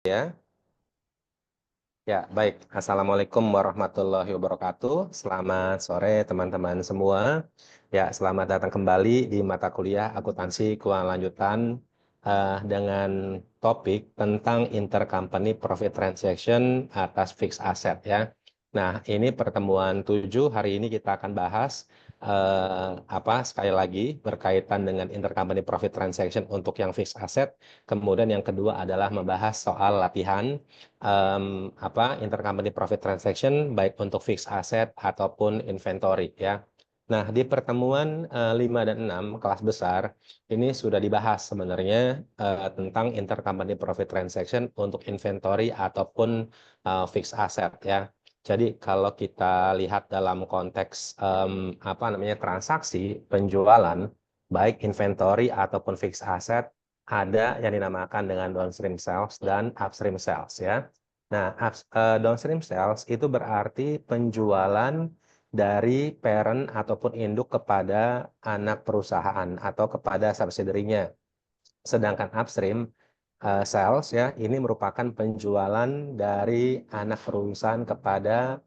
Ya, ya baik. Assalamualaikum warahmatullahi wabarakatuh. Selamat sore teman-teman semua. Ya, selamat datang kembali di mata kuliah akuntansi keuangan lanjutan dengan topik tentang intercompany profit transaction atas fixed asset ya. Nah, ini pertemuan 7. Hari ini kita akan bahas sekali lagi berkaitan dengan intercompany profit transaction untuk yang fixed asset. Kemudian yang kedua adalah membahas soal latihan intercompany profit transaction baik untuk fixed asset ataupun inventory ya. Nah, di pertemuan 5 dan 6 kelas besar ini sudah dibahas sebenarnya tentang intercompany profit transaction untuk inventory ataupun fixed asset ya. Jadi kalau kita lihat dalam konteks transaksi penjualan baik inventory ataupun fixed asset ada yang dinamakan dengan downstream sales dan upstream sales ya. Nah, downstream sales itu berarti penjualan dari parent ataupun induk kepada anak perusahaan atau kepada subsidiary-nya. Sedangkan upstream sales ya, ini merupakan penjualan dari anak perusahaan kepada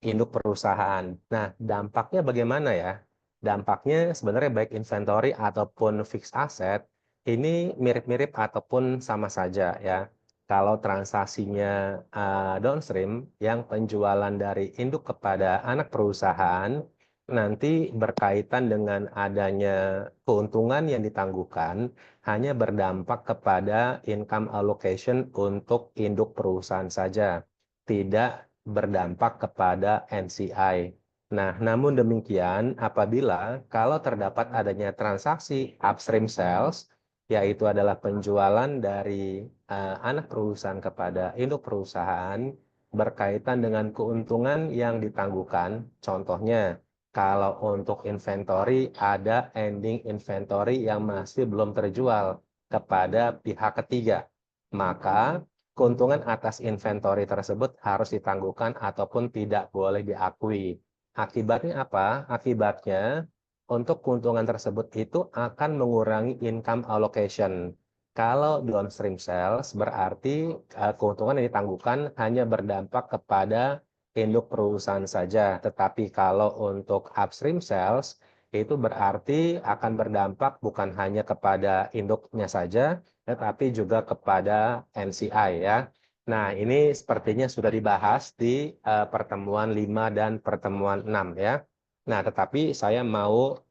induk perusahaan. Nah, dampaknya bagaimana ya? Dampaknya sebenarnya baik inventory ataupun fixed asset ini mirip-mirip ataupun sama saja ya. Kalau transaksinya downstream yang penjualan dari induk kepada anak perusahaan nanti berkaitan dengan adanya keuntungan yang ditangguhkan hanya berdampak kepada income allocation untuk induk perusahaan saja, tidak berdampak kepada NCI. Nah, namun demikian apabila kalau terdapat adanya transaksi upstream sales, yaitu adalah penjualan dari anak perusahaan kepada induk perusahaan berkaitan dengan keuntungan yang ditangguhkan. Contohnya, kalau untuk inventory ada ending inventory yang masih belum terjual kepada pihak ketiga, maka keuntungan atas inventory tersebut harus ditangguhkan ataupun tidak boleh diakui. Akibatnya apa? Akibatnya untuk keuntungan tersebut itu akan mengurangi income allocation. Kalau downstream sales berarti keuntungan yang ditangguhkan hanya berdampak kepada induk perusahaan saja. Tetapi kalau untuk upstream sales itu berarti akan berdampak bukan hanya kepada induknya saja, tetapi juga kepada NCI ya. Nah, ini sepertinya sudah dibahas di pertemuan 5 dan pertemuan 6 ya. Nah, tetapi saya mau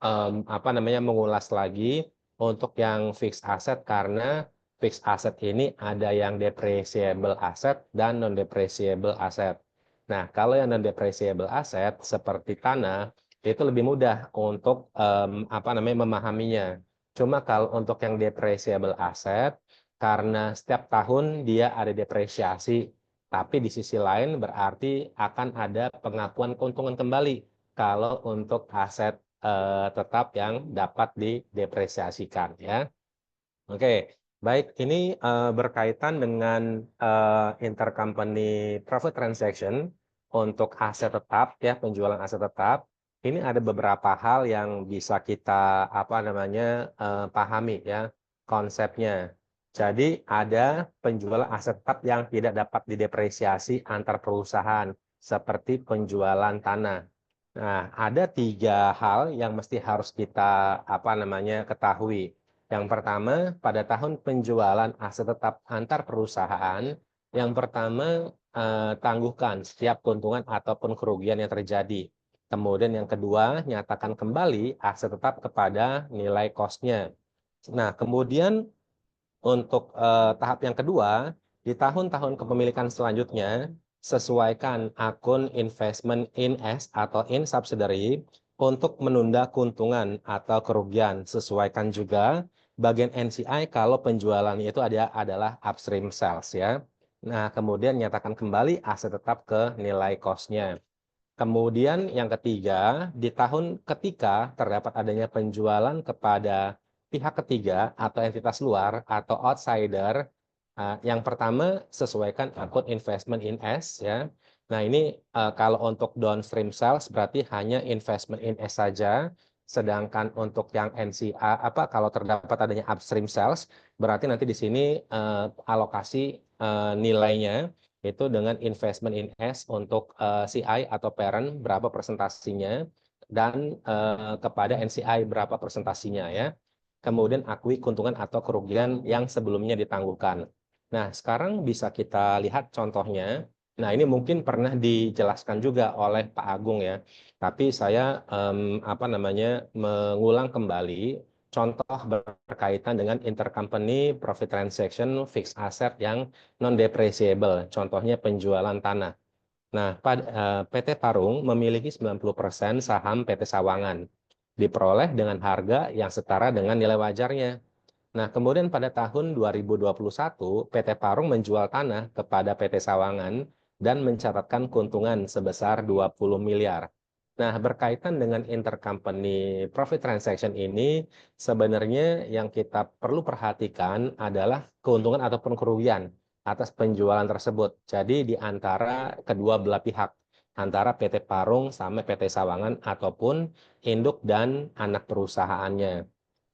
mengulas lagi untuk yang fixed asset karena fixed asset ini ada yang depreciable asset dan non depreciable asset. Nah, kalau yang non depreciable asset seperti tanah itu lebih mudah untuk memahaminya. Cuma kalau untuk yang depreciable asset karena setiap tahun dia ada depresiasi, tapi di sisi lain berarti akan ada pengakuan keuntungan kembali kalau untuk aset tetap yang dapat didepresiasikan ya. Oke, baik ini berkaitan dengan intercompany profit transaction untuk aset tetap ya, penjualan aset tetap. Ini ada beberapa hal yang bisa kita pahami ya konsepnya. Jadi ada penjualan aset tetap yang tidak dapat didepresiasi antar perusahaan seperti penjualan tanah. Nah, ada 3 hal yang mesti harus kita ketahui. Yang pertama, pada tahun penjualan aset tetap antar perusahaan, yang pertama tangguhkan setiap keuntungan ataupun kerugian yang terjadi. Kemudian yang kedua, nyatakan kembali aset tetap kepada nilai cost-nya. Nah, kemudian untuk tahap yang kedua, di tahun-tahun kepemilikan selanjutnya, sesuaikan akun investment in S atau in subsidiary untuk menunda keuntungan atau kerugian. Sesuaikan juga bagian NCI kalau penjualannya itu adalah upstream sales ya. Nah, kemudian nyatakan kembali aset tetap ke nilai cost-nya. Kemudian yang ketiga, di tahun ketika terdapat adanya penjualan kepada pihak ketiga atau entitas luar atau outsider, yang pertama sesuaikan akun investment in S ya. Nah, ini kalau untuk downstream sales berarti hanya investment in S saja. Sedangkan untuk yang NCA kalau terdapat adanya upstream sales berarti nanti di sini alokasi nilainya itu dengan investment in S untuk CI atau parent berapa persentasinya dan kepada NCI berapa persentasinya ya. Kemudian akui keuntungan atau kerugian yang sebelumnya ditangguhkan. Nah, sekarang bisa kita lihat contohnya. Nah, ini mungkin pernah dijelaskan juga oleh Pak Agung ya. Tapi saya mengulang kembali contoh berkaitan dengan intercompany profit transaction fixed asset yang non-depreciable. Contohnya penjualan tanah. Nah, PT Parung memiliki 90% saham PT Sawangan. Diperoleh dengan harga yang setara dengan nilai wajarnya. Nah, kemudian pada tahun 2021, PT Parung menjual tanah kepada PT Sawangan dan mencatatkan keuntungan sebesar 20 miliar. Nah, berkaitan dengan intercompany profit transaction ini, sebenarnya yang kita perlu perhatikan adalah keuntungan ataupun kerugian atas penjualan tersebut. Jadi di antara kedua belah pihak, antara PT Parung sama PT Sawangan ataupun induk dan anak perusahaannya.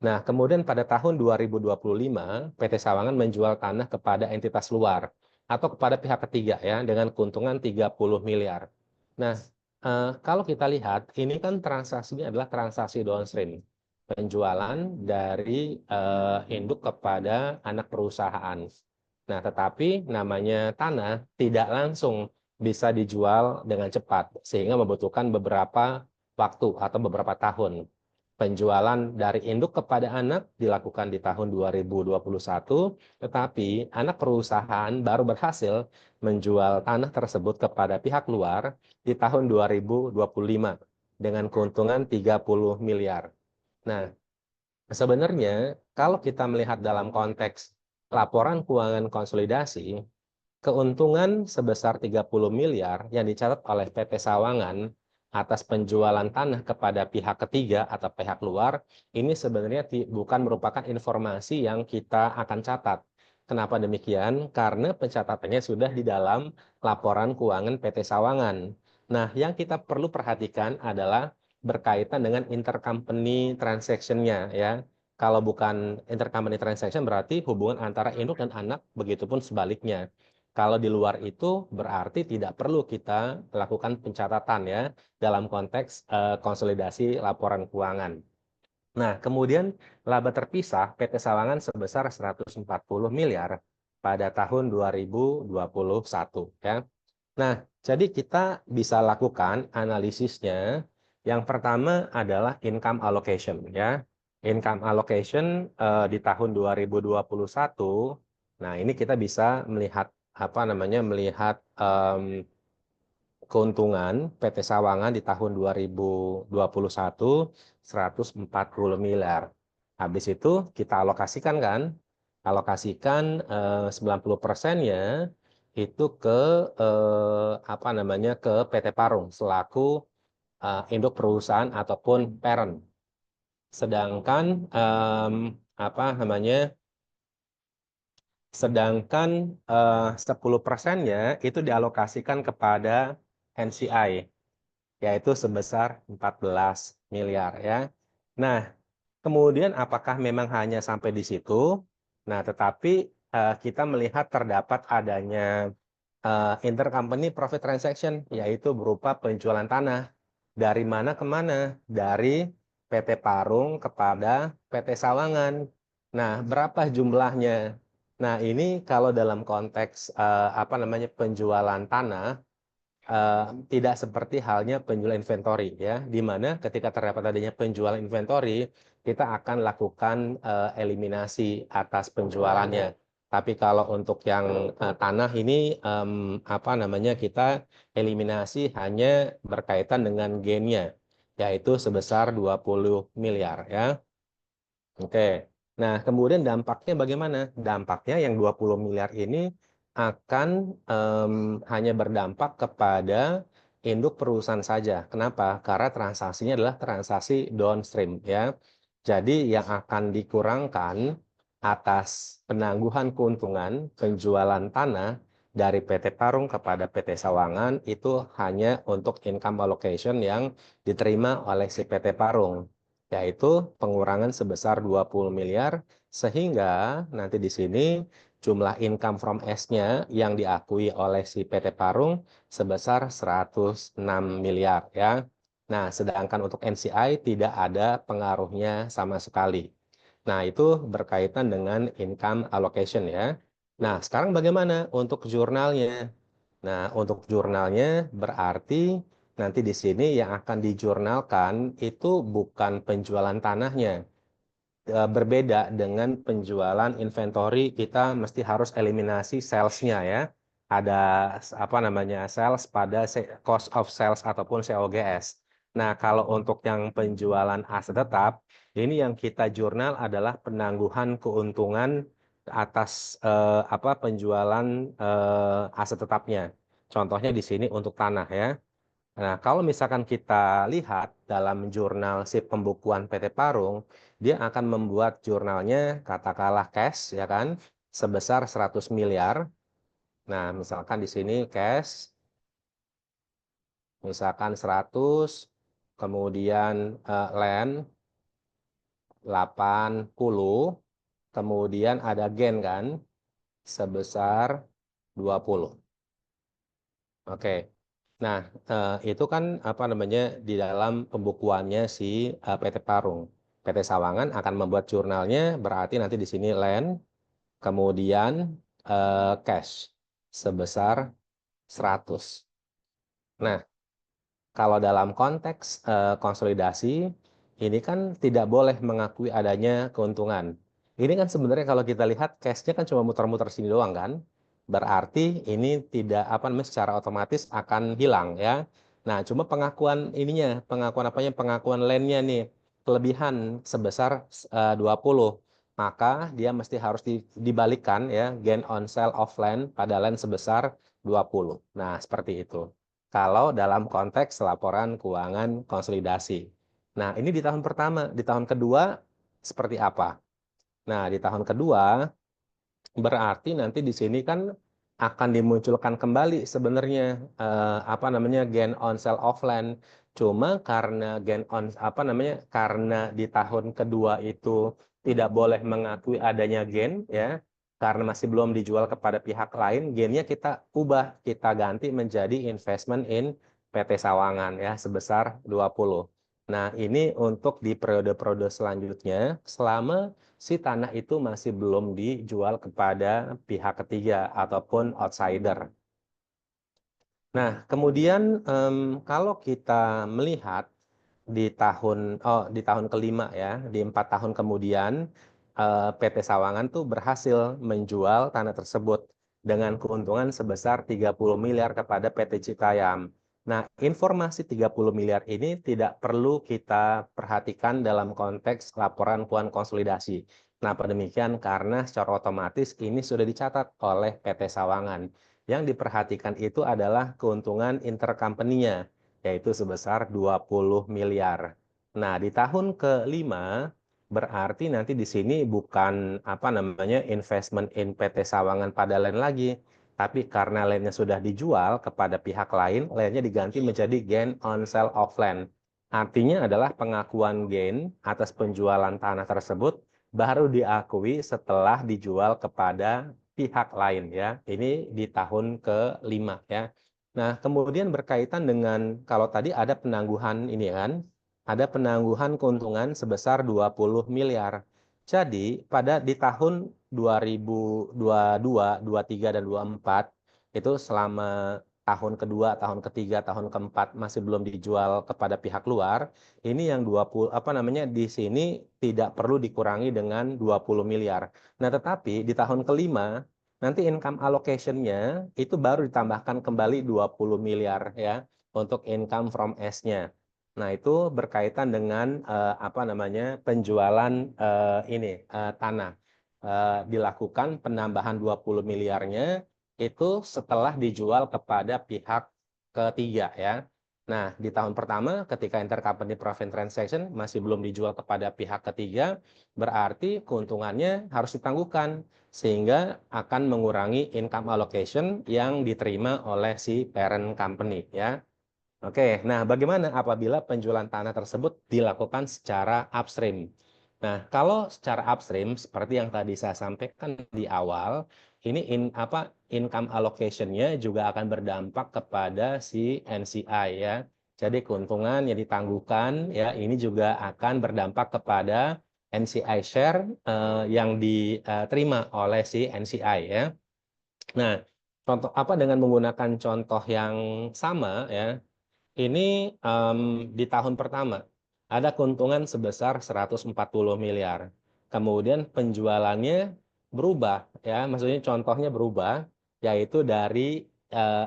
Nah, kemudian pada tahun 2025, PT Sawangan menjual tanah kepada entitas luar atau kepada pihak ketiga ya dengan keuntungan 30 miliar. Nah, kalau kita lihat ini kan transaksinya adalah transaksi downstream, penjualan dari induk kepada anak perusahaan. Nah, tetapi namanya tanah tidak langsung bisa dijual dengan cepat sehingga membutuhkan beberapa waktu atau beberapa tahun. Penjualan dari induk kepada anak dilakukan di tahun 2021, tetapi anak perusahaan baru berhasil menjual tanah tersebut kepada pihak luar di tahun 2025 dengan keuntungan 30 miliar. Nah, sebenarnya kalau kita melihat dalam konteks laporan keuangan konsolidasi, keuntungan sebesar 30 miliar yang dicatat oleh PT Sawangan atas penjualan tanah kepada pihak ketiga atau pihak luar, ini sebenarnya bukan merupakan informasi yang kita akan catat. Kenapa demikian? Karena pencatatannya sudah di dalam laporan keuangan PT Sawangan. Nah, yang kita perlu perhatikan adalah berkaitan dengan intercompany transaction-nya ya. Kalau bukan intercompany transaction berarti hubungan antara induk dan anak, begitupun sebaliknya. Kalau di luar itu berarti tidak perlu kita lakukan pencatatan ya dalam konteks konsolidasi laporan keuangan. Nah, kemudian laba terpisah PT Sawangan sebesar 140 miliar pada tahun 2021 ya. Nah, jadi kita bisa lakukan analisisnya. Yang pertama adalah income allocation ya. Income allocation di tahun 2021. Nah, ini kita bisa melihat melihat keuntungan PT Sawangan di tahun 2021 140 miliar. Habis itu kita alokasikan kan, alokasikan 90%-nya itu ke ke PT Parung selaku induk perusahaan ataupun parent. Sedangkan Sedangkan 10%-nya itu dialokasikan kepada NCI, yaitu sebesar 14 miliar ya. Nah, kemudian apakah memang hanya sampai di situ? Nah, tetapi kita melihat terdapat adanya intercompany profit transaction, yaitu berupa penjualan tanah. Dari mana ke mana? Dari PT Parung kepada PT Sawangan. Nah, berapa jumlahnya? Nah, ini kalau dalam konteks penjualan tanah, tidak seperti halnya penjualan inventory ya, di mana ketika terdapat adanya penjualan inventory, kita akan lakukan eliminasi atas penjualannya. Tapi kalau untuk yang tanah ini kita eliminasi hanya berkaitan dengan gainnya, yaitu sebesar 20 miliar ya. Oke. Nah, kemudian dampaknya bagaimana? Dampaknya yang 20 miliar ini akan hanya berdampak kepada induk perusahaan saja. Kenapa? Karena transaksinya adalah transaksi downstream ya. Jadi yang akan dikurangkan atas penangguhan keuntungan penjualan tanah dari PT Parung kepada PT Sawangan itu hanya untuk income allocation yang diterima oleh si PT Parung, yaitu pengurangan sebesar 20 miliar, sehingga nanti di sini jumlah income from S-nya yang diakui oleh si PT Parung sebesar 106 miliar ya. Nah, sedangkan untuk NCI tidak ada pengaruhnya sama sekali. Nah, itu berkaitan dengan income allocation ya. Nah, sekarang bagaimana untuk jurnalnya? Nah, untuk jurnalnya berarti nanti di sini yang akan dijurnalkan itu bukan penjualan tanahnya. Berbeda dengan penjualan inventory, kita mesti harus eliminasi sales-nya ya. Ada apa namanya sales pada cost of sales ataupun COGS. Nah, kalau untuk yang penjualan aset tetap, ini yang kita jurnal adalah penangguhan keuntungan atas apa penjualan aset tetapnya. Contohnya di sini untuk tanah ya. Nah, kalau misalkan kita lihat dalam jurnal SIP pembukuan PT Parung, dia akan membuat jurnalnya katakanlah cash ya kan sebesar 100 miliar. Nah, misalkan di sini cash misalkan 100, kemudian land 80, kemudian ada gain kan sebesar 20. Oke. Nah, itu kan apa namanya di dalam pembukuannya si PT Parung. PT Sawangan akan membuat jurnalnya berarti nanti di sini land, kemudian cash sebesar 100. Nah, kalau dalam konteks konsolidasi, ini kan tidak boleh mengakui adanya keuntungan. Ini kan sebenarnya kalau kita lihat cash-nya kan cuma muter-muter sini doang kan. Berarti ini tidak apa namanya secara otomatis akan hilang ya. Nah, cuma pengakuan ininya, pengakuan apanya? Pengakuan land-nya nih kelebihan sebesar 20. Maka dia mesti harus dibalikkan ya, gain on sale of land pada land sebesar 20. Nah, seperti itu. Kalau dalam konteks laporan keuangan konsolidasi. Nah, ini di tahun pertama. Di tahun kedua seperti apa? Nah, di tahun kedua berarti nanti di sini kan akan dimunculkan kembali sebenarnya apa namanya gain on sale of land. Cuma karena gain on apa namanya karena di tahun kedua itu tidak boleh mengakui adanya gain ya karena masih belum dijual kepada pihak lain, gainnya kita ubah, kita ganti menjadi investment in PT Sawangan ya sebesar 20. Nah, ini untuk di periode-periode selanjutnya selama si tanah itu masih belum dijual kepada pihak ketiga ataupun outsider. Nah, kemudian kalau kita melihat di tahun kelima ya, di 4 tahun kemudian PT Sawangan tuh berhasil menjual tanah tersebut dengan keuntungan sebesar 30 miliar kepada PT Citayam. Nah, informasi 30 miliar ini tidak perlu kita perhatikan dalam konteks laporan keuangan konsolidasi. Kenapa demikian? Karena secara otomatis ini sudah dicatat oleh PT Sawangan. Yang diperhatikan itu adalah keuntungan intercompany-nya, yaitu sebesar 20 miliar. Nah, di tahun kelima, berarti nanti di sini bukan apa namanya investment in PT Sawangan pada land lagi, tapi karena landnya sudah dijual kepada pihak lain, landnya diganti menjadi gain on sale of land. Artinya adalah pengakuan gain atas penjualan tanah tersebut baru diakui setelah dijual kepada pihak lain ya. Ini di tahun kelima ya. Nah, kemudian berkaitan dengan kalau tadi ada penangguhan ini kan, ada penangguhan keuntungan sebesar 20 miliar. Jadi, di tahun 2022, 23 dan 24 itu selama tahun kedua, tahun ketiga, tahun keempat masih belum dijual kepada pihak luar, ini yang 20 apa namanya di sini tidak perlu dikurangi dengan 20 miliar. Nah, tetapi di tahun kelima nanti income allocation-nya itu baru ditambahkan kembali 20 miliar ya untuk income from S-nya. Nah, itu berkaitan dengan apa namanya penjualan tanah. Dilakukan penambahan 20 miliarnya itu setelah dijual kepada pihak ketiga ya. Nah, di tahun pertama ketika intercompany profit transaction masih belum dijual kepada pihak ketiga, berarti keuntungannya harus ditangguhkan sehingga akan mengurangi income allocation yang diterima oleh si parent company ya. Oke, nah bagaimana apabila penjualan tanah tersebut dilakukan secara upstream? Nah, kalau secara upstream, seperti yang tadi saya sampaikan di awal, ini income allocation-nya juga akan berdampak kepada si NCI ya. Jadi keuntungan yang ditangguhkan ya ini juga akan berdampak kepada NCI share yang diterima oleh si NCI ya. Nah, contoh apa dengan menggunakan contoh yang sama ya. Ini di tahun pertama ada keuntungan sebesar 140 miliar. Kemudian penjualannya berubah ya, maksudnya contohnya berubah yaitu dari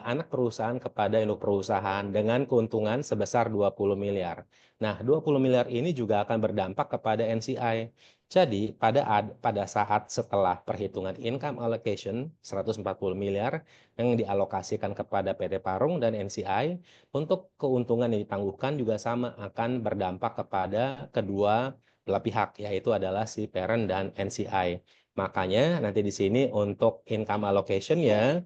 anak perusahaan kepada induk perusahaan dengan keuntungan sebesar 20 miliar. Nah, 20 miliar ini juga akan berdampak kepada NCI. Jadi, pada saat setelah perhitungan income allocation 140 miliar yang dialokasikan kepada PT Parung dan NCI, untuk keuntungan yang ditangguhkan juga sama akan berdampak kepada kedua belah pihak, yaitu adalah si parent dan NCI. Makanya nanti di sini untuk income allocation-nya,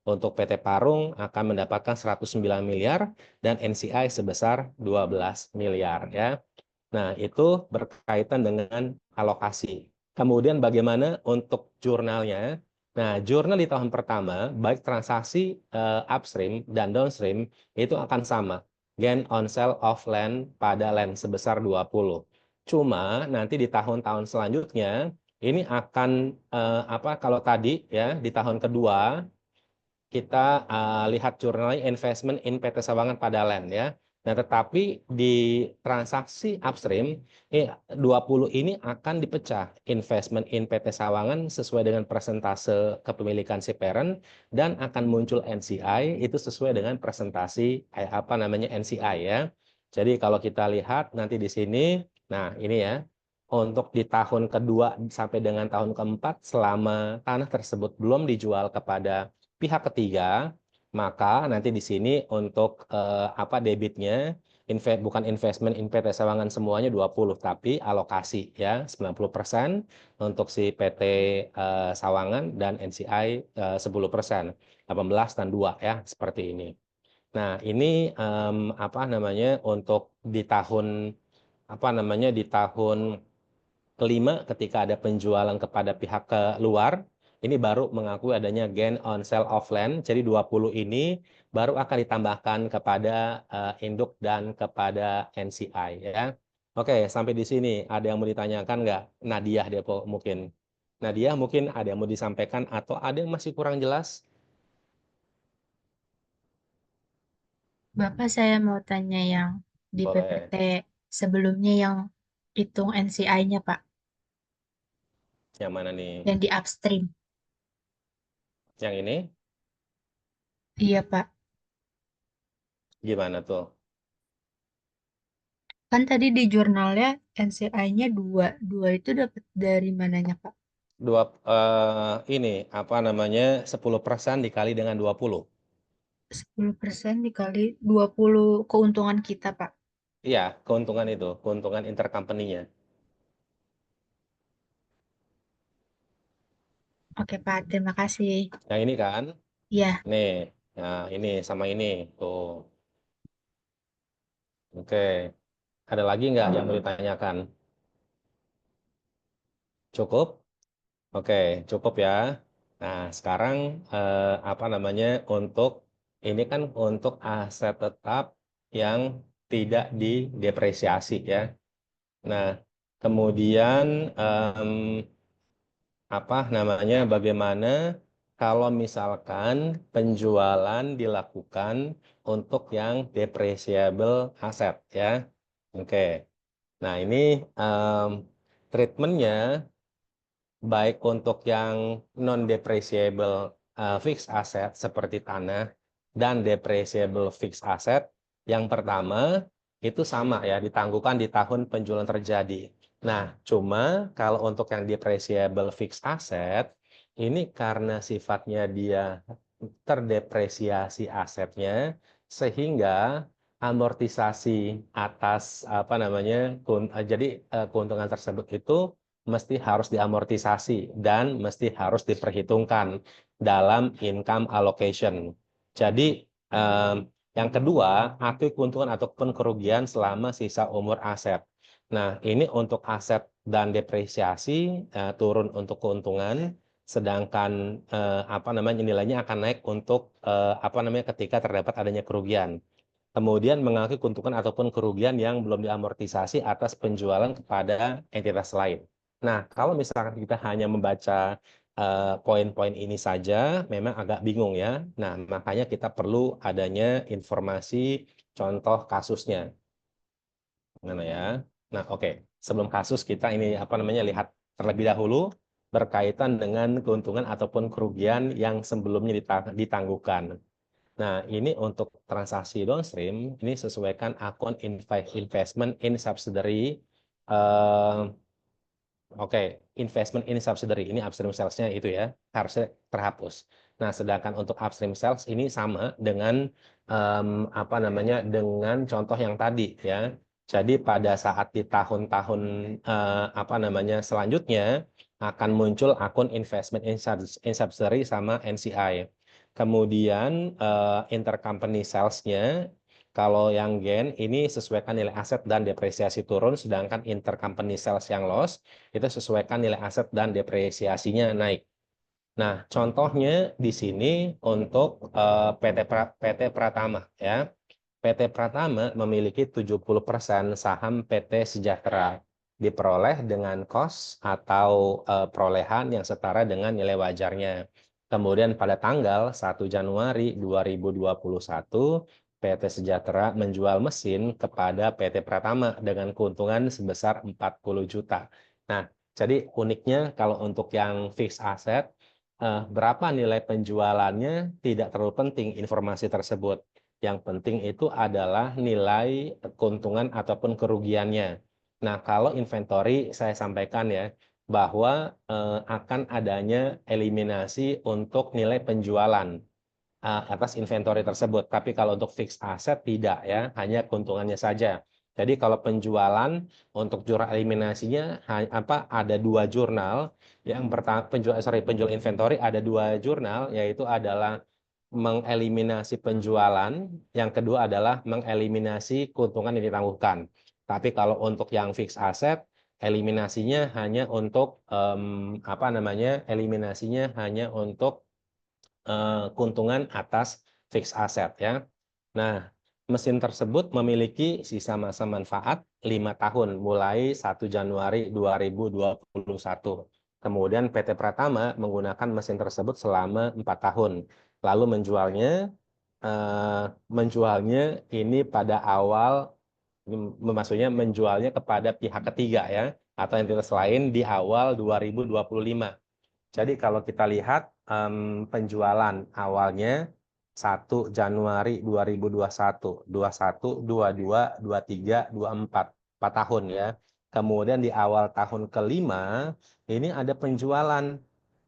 untuk PT Parung akan mendapatkan 109 miliar dan NCI sebesar 12 miliar ya. Nah, itu berkaitan dengan alokasi. Kemudian bagaimana untuk jurnalnya? Nah, jurnal di tahun pertama, baik transaksi upstream dan downstream, itu akan sama. Gain on sale of land pada land sebesar 20. Cuma nanti di tahun-tahun selanjutnya, ini akan, kalau tadi ya, di tahun kedua, kita lihat jurnalnya investment in PT Sawangan pada land ya. Nah, tetapi di transaksi upstream 20 ini akan dipecah investment in PT Sawangan sesuai dengan persentase kepemilikan si parent dan akan muncul NCI itu sesuai dengan presentasi NCI ya. Jadi kalau kita lihat nanti di sini, nah ini ya. Untuk di tahun kedua sampai dengan tahun keempat selama tanah tersebut belum dijual kepada pihak ketiga, maka nanti di sini untuk debitnya bukan investment in PT Sawangan semuanya 20, tapi alokasi ya 90% untuk si PT Sawangan dan NCI 10%, 18 dan 2 ya seperti ini. Nah, ini untuk di tahun di tahun kelima ketika ada penjualan kepada pihak luar, ini baru mengakui adanya gain on sale of land. Jadi 20 ini baru akan ditambahkan kepada induk dan kepada NCI ya. Oke, sampai di sini ada yang mau ditanyakan nggak? Nadia Depo mungkin. Nadia mungkin ada yang mau disampaikan atau ada yang masih kurang jelas? Bapak, saya mau tanya yang di Boleh. PPT sebelumnya yang hitung NCI-nya, Pak, Yang mana nih? yang di upstream. Yang ini? Iya, Pak. Gimana tuh? Kan tadi di jurnalnya NCI-nya dua. Dua itu dapat dari mananya, Pak? Ini 10% dikali dengan 20. 10% dikali 20 keuntungan kita, Pak. Iya, keuntungan itu, keuntungan intercompany-nya. Oke, Pak. Terima kasih. Yang ini kan, Ya, nih, nah ini sama ini, tuh. Oke, ada lagi nggak yang mau ditanyakan? Cukup? Oke, cukup ya. Nah, sekarang untuk ini kan untuk aset tetap yang tidak didepresiasi ya. Nah, kemudian bagaimana kalau misalkan penjualan dilakukan untuk yang depreciable asset ya. Oke. Nah, ini treatmentnya baik untuk yang non depreciable fixed asset seperti tanah dan depreciable fixed asset yang pertama itu sama ya ditangguhkan di tahun penjualan terjadi. Nah, cuma kalau untuk yang depreciable fixed asset ini karena sifatnya dia terdepresiasi asetnya sehingga amortisasi atas jadi keuntungan tersebut itu mesti harus diamortisasi dan mesti harus diperhitungkan dalam income allocation. Jadi yang kedua, akui keuntungan ataupun kerugian selama sisa umur aset. Nah, ini untuk aset dan depresiasi turun untuk keuntungan, sedangkan apa namanya nilainya akan naik untuk apa namanya ketika terdapat adanya kerugian. Kemudian mengakui keuntungan ataupun kerugian yang belum diamortisasi atas penjualan kepada entitas lain. Nah, kalau misalkan kita hanya membaca poin-poin ini saja, memang agak bingung ya. Nah, makanya kita perlu adanya informasi contoh kasusnya. Mana ya? Nah, oke. Sebelum kasus kita ini apa namanya lihat terlebih dahulu berkaitan dengan keuntungan ataupun kerugian yang sebelumnya ditangguhkan. Nah, ini untuk transaksi downstream, ini sesuaikan akun investment in subsidiary. eh, Oke, investment in subsidiary. Ini upstream sales-nya itu ya, harusnya terhapus. Nah, sedangkan untuk upstream sales ini sama dengan apa namanya dengan contoh yang tadi ya. Jadi pada saat di tahun-tahun apa namanya selanjutnya akan muncul akun investment in subsidiary sama NCI. Kemudian intercompany sales-nya kalau yang gain ini sesuaikan nilai aset dan depresiasi turun, sedangkan intercompany sales yang loss itu sesuaikan nilai aset dan depresiasinya naik. Nah, contohnya di sini untuk PT Pratama ya. PT Pratama memiliki 70% saham PT Sejahtera diperoleh dengan cost atau perolehan yang setara dengan nilai wajarnya. Kemudian pada tanggal 1 Januari 2021, PT Sejahtera menjual mesin kepada PT Pratama dengan keuntungan sebesar 40 juta. Nah, jadi uniknya kalau untuk yang fixed asset, berapa nilai penjualannya tidak terlalu penting informasi tersebut. Yang penting itu adalah nilai keuntungan ataupun kerugiannya. Nah, kalau inventory saya sampaikan ya, bahwa akan adanya eliminasi untuk nilai penjualan atas inventory tersebut. Tapi kalau untuk fixed asset tidak ya, hanya keuntungannya saja. Jadi kalau penjualan untuk jurnal eliminasinya ada dua jurnal. Yang pertama penjual inventory ada dua jurnal, yaitu adalah mengeliminasi penjualan, yang kedua adalah mengeliminasi keuntungan yang ditangguhkan. Tapi kalau untuk yang fixed asset, eliminasinya hanya untuk apa namanya? Eliminasinya hanya untuk keuntungan atas fixed asset ya. Nah, mesin tersebut memiliki sisa masa manfaat 5 tahun mulai 1 Januari 2021. Kemudian PT Pratama menggunakan mesin tersebut selama 4 tahun. Lalu menjualnya ini pada awal maksudnya menjualnya kepada pihak ketiga ya atau entitas lain di awal 2025. Jadi kalau kita lihat penjualan awalnya 1 Januari 2021, 21, 22, 23, 24, 4 tahun ya. Kemudian di awal tahun kelima ini ada penjualan.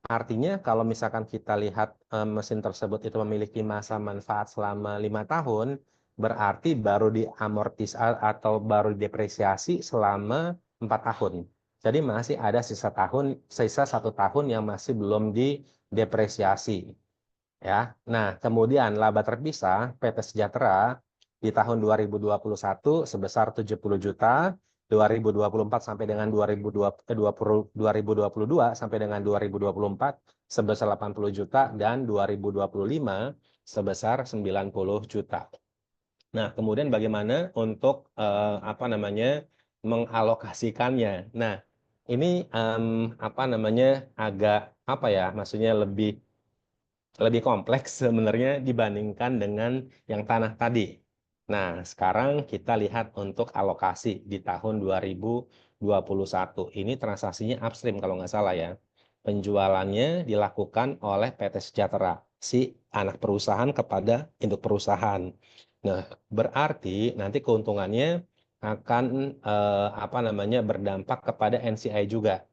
Artinya kalau misalkan kita lihat mesin tersebut itu memiliki masa manfaat selama 5 tahun, berarti baru diamortis atau baru depresiasi selama 4 tahun. Jadi masih ada sisa 1 tahun yang masih belum didepresiasi. Ya, nah kemudian laba terpisah PT Sejahtera di tahun 2021 sebesar 70 juta, 2024 sampai dengan 2022 sampai dengan 2024 sebesar 80 juta dan 2025 sebesar 90 juta. Nah, kemudian bagaimana untuk apa namanya mengalokasikannya? Nah, ini apa namanya agak apa ya? Maksudnya lebih kompleks sebenarnya dibandingkan dengan yang tanah tadi. Nah, sekarang kita lihat untuk alokasi di tahun 2021. Ini transaksinya upstream kalau nggak salah ya. Penjualannya dilakukan oleh PT Sejahtera, si anak perusahaan kepada induk perusahaan. Nah, berarti nanti keuntungannya akan apa namanya berdampak kepada NCI juga.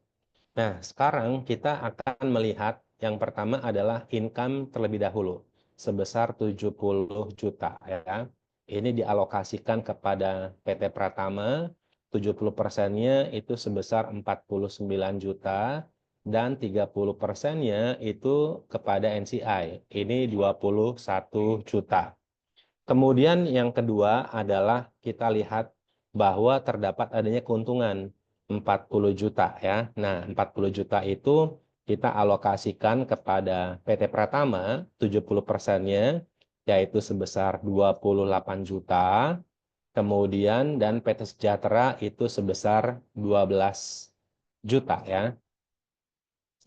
Nah, sekarang kita akan melihat yang pertama adalah income terlebih dahulu sebesar 70 juta ya. Ini dialokasikan kepada PT Pratama, 70%-nya itu sebesar 49 juta dan 30%-nya itu kepada NCI. Ini 21 juta. Kemudian yang kedua adalah kita lihat bahwa terdapat adanya keuntungan 40 juta ya. Nah, 40 juta itu kita alokasikan kepada PT Pratama 70%-nya, yaitu sebesar 28 juta. Kemudian dan PT Sejahtera itu sebesar 12 juta ya.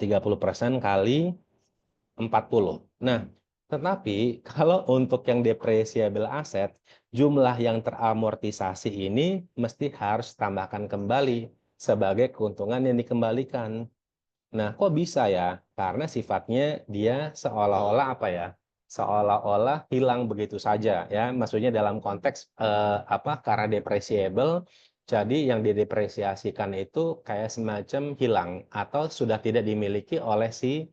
30% kali 40. Nah, tetapi kalau untuk yang depreciable asset, jumlah yang teramortisasi ini mesti harus tambahkan kembali sebagai keuntungan yang dikembalikan. Nah, kok bisa ya? Karena sifatnya dia seolah-olah apa ya? Seolah-olah hilang begitu saja ya. Maksudnya dalam konteks karena depreciable, jadi yang didepresiasikan itu kayak semacam hilang atau sudah tidak dimiliki oleh si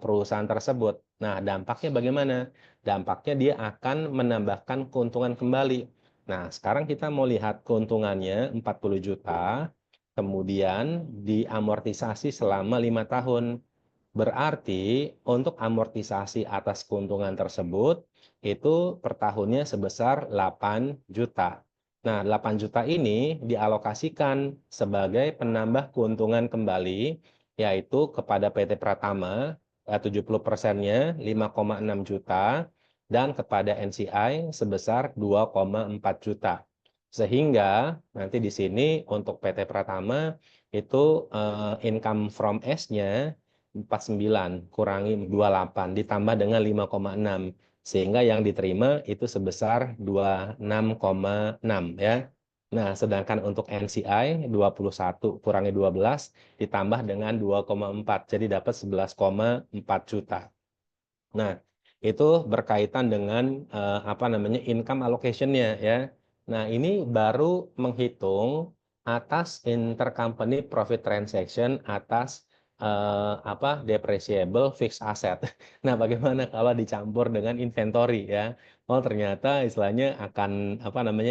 perusahaan tersebut. Nah, dampaknya bagaimana? Dampaknya dia akan menambahkan keuntungan kembali. Nah, sekarang kita mau lihat keuntungannya 40 juta. Kemudian diamortisasi selama 5 tahun. Berarti untuk amortisasi atas keuntungan tersebut itu per tahunnya sebesar 8 juta. Nah, 8 juta ini dialokasikan sebagai penambah keuntungan kembali, yaitu kepada PT Pratama 70%-nya 5,6 juta dan kepada NCI sebesar 2,4 juta. Sehingga nanti di sini untuk PT Pratama itu income from S-nya 49 kurangi 28 ditambah dengan 5,6 sehingga yang diterima itu sebesar 26,6 ya. Nah, sedangkan untuk NCI 21 kurangi 12 ditambah dengan 2,4 jadi dapat 11,4 juta. Nah, itu berkaitan dengan income allocation-nya ya. Nah, ini baru menghitung atas intercompany profit transaction atas depreciable fixed asset. Nah, bagaimana kalau dicampur dengan inventory ya? Oh, ternyata istilahnya akan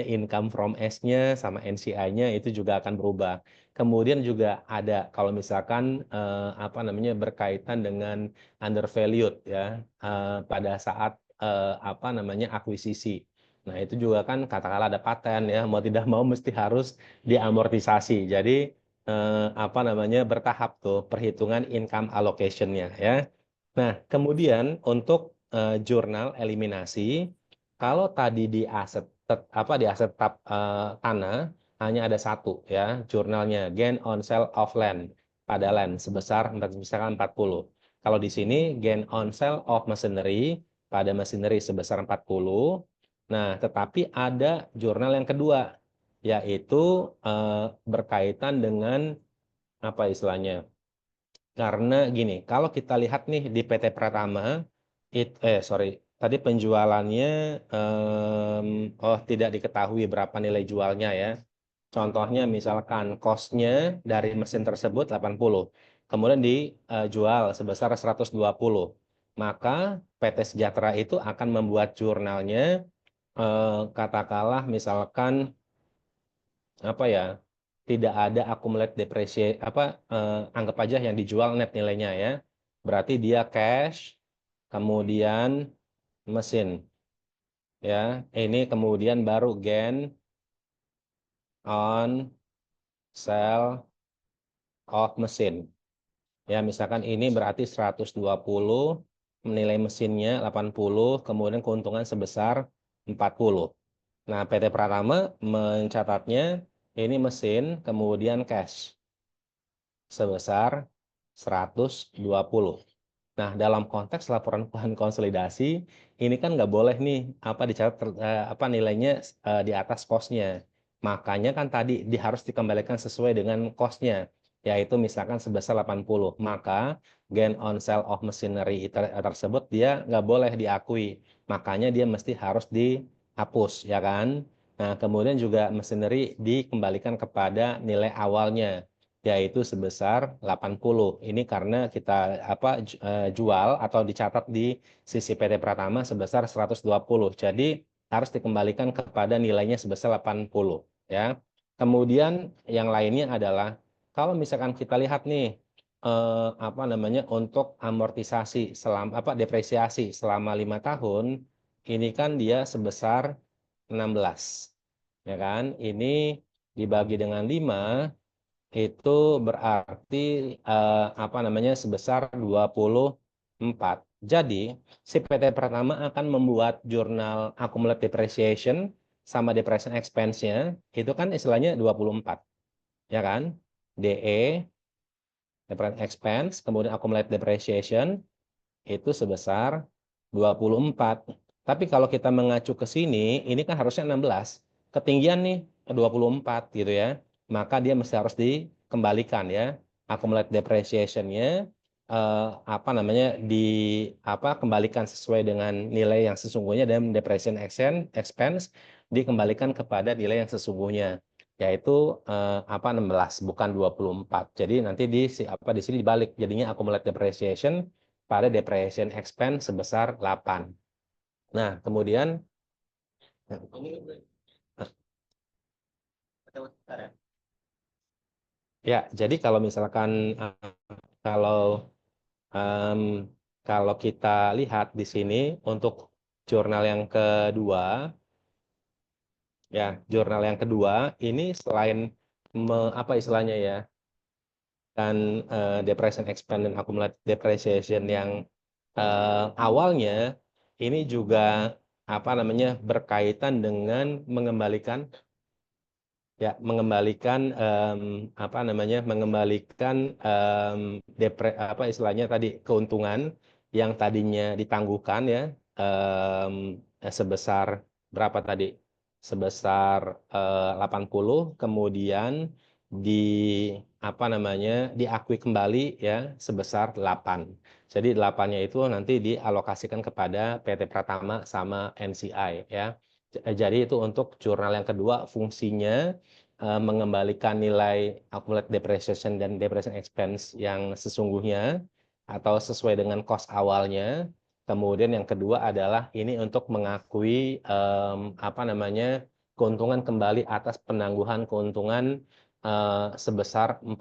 income from S-nya sama NCI-nya itu juga akan berubah. Kemudian juga ada kalau misalkan berkaitan dengan undervalued ya pada saat akuisisi. Nah, itu juga kan katakanlah ada paten ya, mau tidak mau mesti harus diamortisasi. Jadi bertahap tuh perhitungan income allocation-nya ya. Nah, kemudian untuk jurnal eliminasi, kalau tadi di aset tanah hanya ada satu ya jurnalnya gain on sale of land pada land sebesar misalkan 40. Kalau di sini gain on sale of machinery pada machinery sebesar 40. Nah, tetapi ada jurnal yang kedua yaitu berkaitan dengan apa istilahnya? Karena gini, kalau kita lihat nih di PT Pratama, tadi penjualannya tidak diketahui berapa nilai jualnya ya. Contohnya misalkan cost-nya dari mesin tersebut 80, kemudian dijual sebesar 120. Maka PT Sejahtera itu akan membuat jurnalnya katakanlah misalkan tidak ada accumulate depreciate anggap aja yang dijual net nilainya ya. Berarti dia cash, kemudian mesin ya. Ini kemudian baru gain on sale of mesin. Ya, misalkan ini berarti 120, nilai mesinnya 80, kemudian keuntungan sebesar 40. Nah, PT Pratama mencatatnya ini mesin, kemudian cash sebesar 120. Nah, dalam konteks laporan keuangan konsolidasi, ini kan nggak boleh nih dicatat nilainya di atas cost-nya. Makanya kan tadi harus dikembalikan sesuai dengan cost-nya, yaitu misalkan sebesar 80. Maka gain on sale of machinery tersebut dia nggak boleh diakui. Makanya dia mesti harus dihapus, ya kan? Nah, kemudian juga machinery dikembalikan kepada nilai awalnya yaitu sebesar 80. Ini karena kita jual atau dicatat di sisi PT Pratama sebesar 120. Jadi harus dikembalikan kepada nilainya sebesar 80 ya. Kemudian yang lainnya adalah kalau misalkan kita lihat nih untuk amortisasi selama depresiasi selama 5 tahun ini kan dia sebesar 16 ya kan. Ini dibagi dengan 5 itu berarti apa namanya sebesar 24. Jadi, si PT Pratama akan membuat jurnal accumulated depreciation sama depreciation expense-nya itu kan istilahnya 24, ya kan? DE depreciation expense, kemudian accumulated depreciation itu sebesar 24. Tapi kalau kita mengacu ke sini, ini kan harusnya 16. Ketinggian nih 24 gitu ya. Maka dia mesti harus dikembalikan ya. Accumulated depreciation-nya apa namanya kembalikan sesuai dengan nilai yang sesungguhnya dan depreciation expense dikembalikan kepada nilai yang sesungguhnya yaitu 16 bukan 24. Jadi nanti di sini dibalik jadinya accumulated depreciation pada depreciation expense sebesar 8. Nah, kemudian ya, jadi kalau misalkan kalau em, kalau kita lihat di sini untuk jurnal yang kedua, ya, jurnal yang kedua ini selain apa istilahnya ya, dan depreciation expense dan accumulated depreciation yang awalnya ini juga apa namanya berkaitan dengan mengembalikan apa namanya mengembalikan apa istilahnya tadi keuntungan yang tadinya ditangguhkan ya sebesar berapa tadi sebesar 80 kemudian di apa namanya diakui kembali ya sebesar 8. Jadi 8-nya itu nanti dialokasikan kepada PT Pratama sama NCI ya. Jadi itu untuk jurnal yang kedua fungsinya mengembalikan nilai accumulated depreciation dan depreciation expense yang sesungguhnya atau sesuai dengan cost awalnya. Kemudian yang kedua adalah ini untuk mengakui apa namanya keuntungan kembali atas penangguhan keuntungan sebesar 40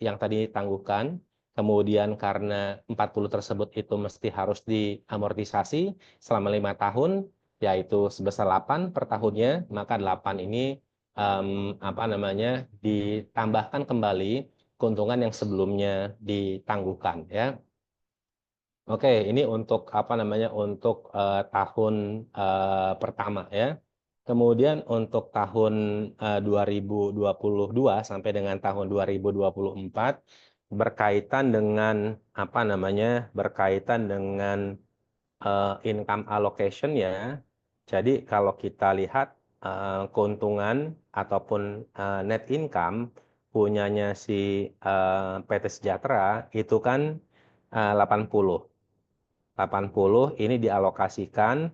yang tadi ditangguhkan. Kemudian karena 40 tersebut itu mesti harus diamortisasi selama 5 tahun, yaitu sebesar 8 per tahunnya, maka 8 ini apa namanya ditambahkan kembali keuntungan yang sebelumnya ditangguhkan ya. Oke, ini untuk apa namanya untuk tahun pertama ya. Kemudian untuk tahun 2022 sampai dengan tahun 2024 berkaitan dengan apa namanya berkaitan dengan income allocation ya. Jadi kalau kita lihat keuntungan ataupun net income punyanya si PT Sejahtera itu kan 80. 80 ini dialokasikan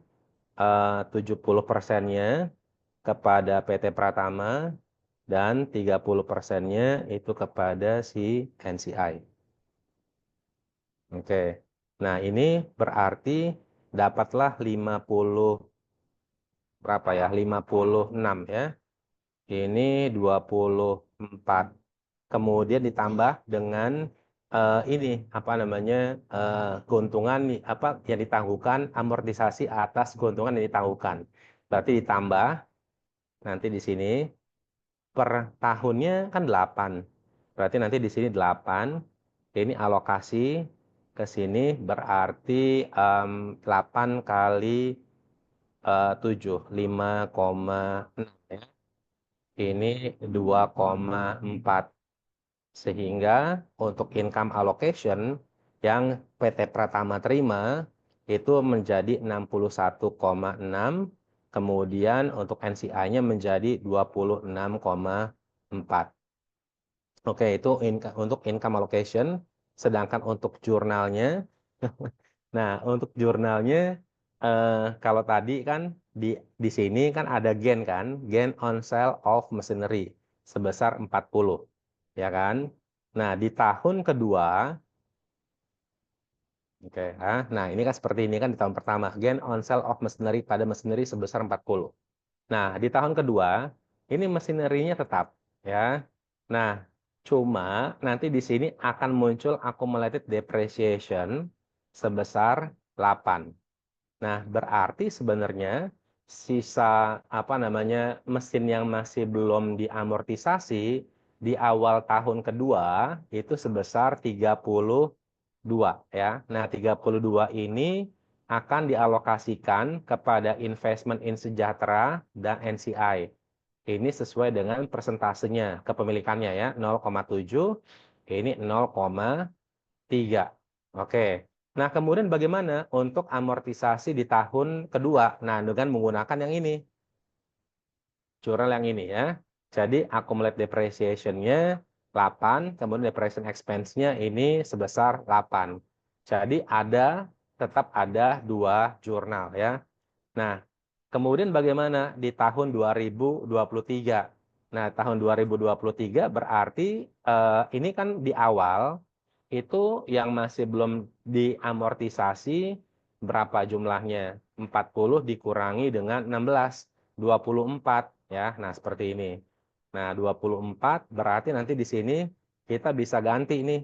70%-nya kepada PT Pratama dan 30%-nya itu kepada si NCI. Oke. Nah, ini berarti dapatlah 50 berapa ya? 56 ya. Ini 24. Kemudian ditambah dengan ini apa namanya keuntungan apa yang ditangguhkan amortisasi atas keuntungan yang ditangguhkan. Berarti ditambah nanti di sini per tahunnya kan 8. Berarti nanti di sini 8. Ini alokasi ke sini berarti 8 kali 7, 5,6 ya. Ini 2,4. Sehingga untuk income allocation yang PT Pratama terima itu menjadi 61,6, kemudian untuk NCI-nya menjadi 26,4. Oke, itu untuk income allocation, sedangkan untuk jurnalnya, nah untuk jurnalnya kalau tadi kan di sini kan ada gain kan, gain on sale of machinery sebesar 40, ya kan? Nah, di tahun kedua, oke, nah ini kan seperti ini kan di tahun pertama, gain on sale of machinery pada machinery sebesar 40. Nah, di tahun kedua, ini machinery-nya tetap, ya. Nah, cuma nanti di sini akan muncul accumulated depreciation sebesar 8. Nah, berarti sebenarnya sisa apa namanya mesin yang masih belum diamortisasi di awal tahun kedua itu sebesar 32 ya. Nah, 32 ini akan dialokasikan kepada investment in Sejahtera dan NCI. Ini sesuai dengan persentasenya kepemilikannya ya, 0,7, ini 0,3. Oke. Nah, kemudian bagaimana untuk amortisasi di tahun kedua? Nah, dengan menggunakan yang ini. Jurnal yang ini ya. Jadi accumulate depreciation-nya 8, kemudian depreciation expense-nya ini sebesar 8. Jadi tetap ada 2 jurnal ya. Nah, kemudian bagaimana di tahun 2023? Nah, tahun 2023 berarti ini kan di awal itu yang masih belum diamortisasi berapa jumlahnya? 40 dikurangi dengan 16, 24 ya. Nah, seperti ini. Nah, 24 berarti nanti di sini kita bisa ganti nih.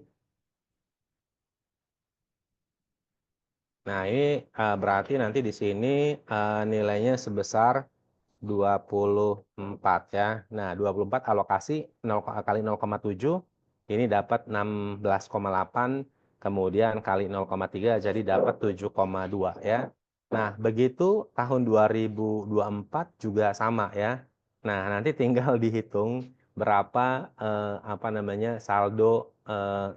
Nah, ini berarti nanti di sini nilainya sebesar 24 ya. Nah, 24 alokasi 0 kali 0,7 ini dapat 16,8, kemudian kali 0,3 jadi dapat 7,2 ya. Nah, begitu tahun 2024 juga sama ya. Nah, nanti tinggal dihitung berapa apa namanya saldo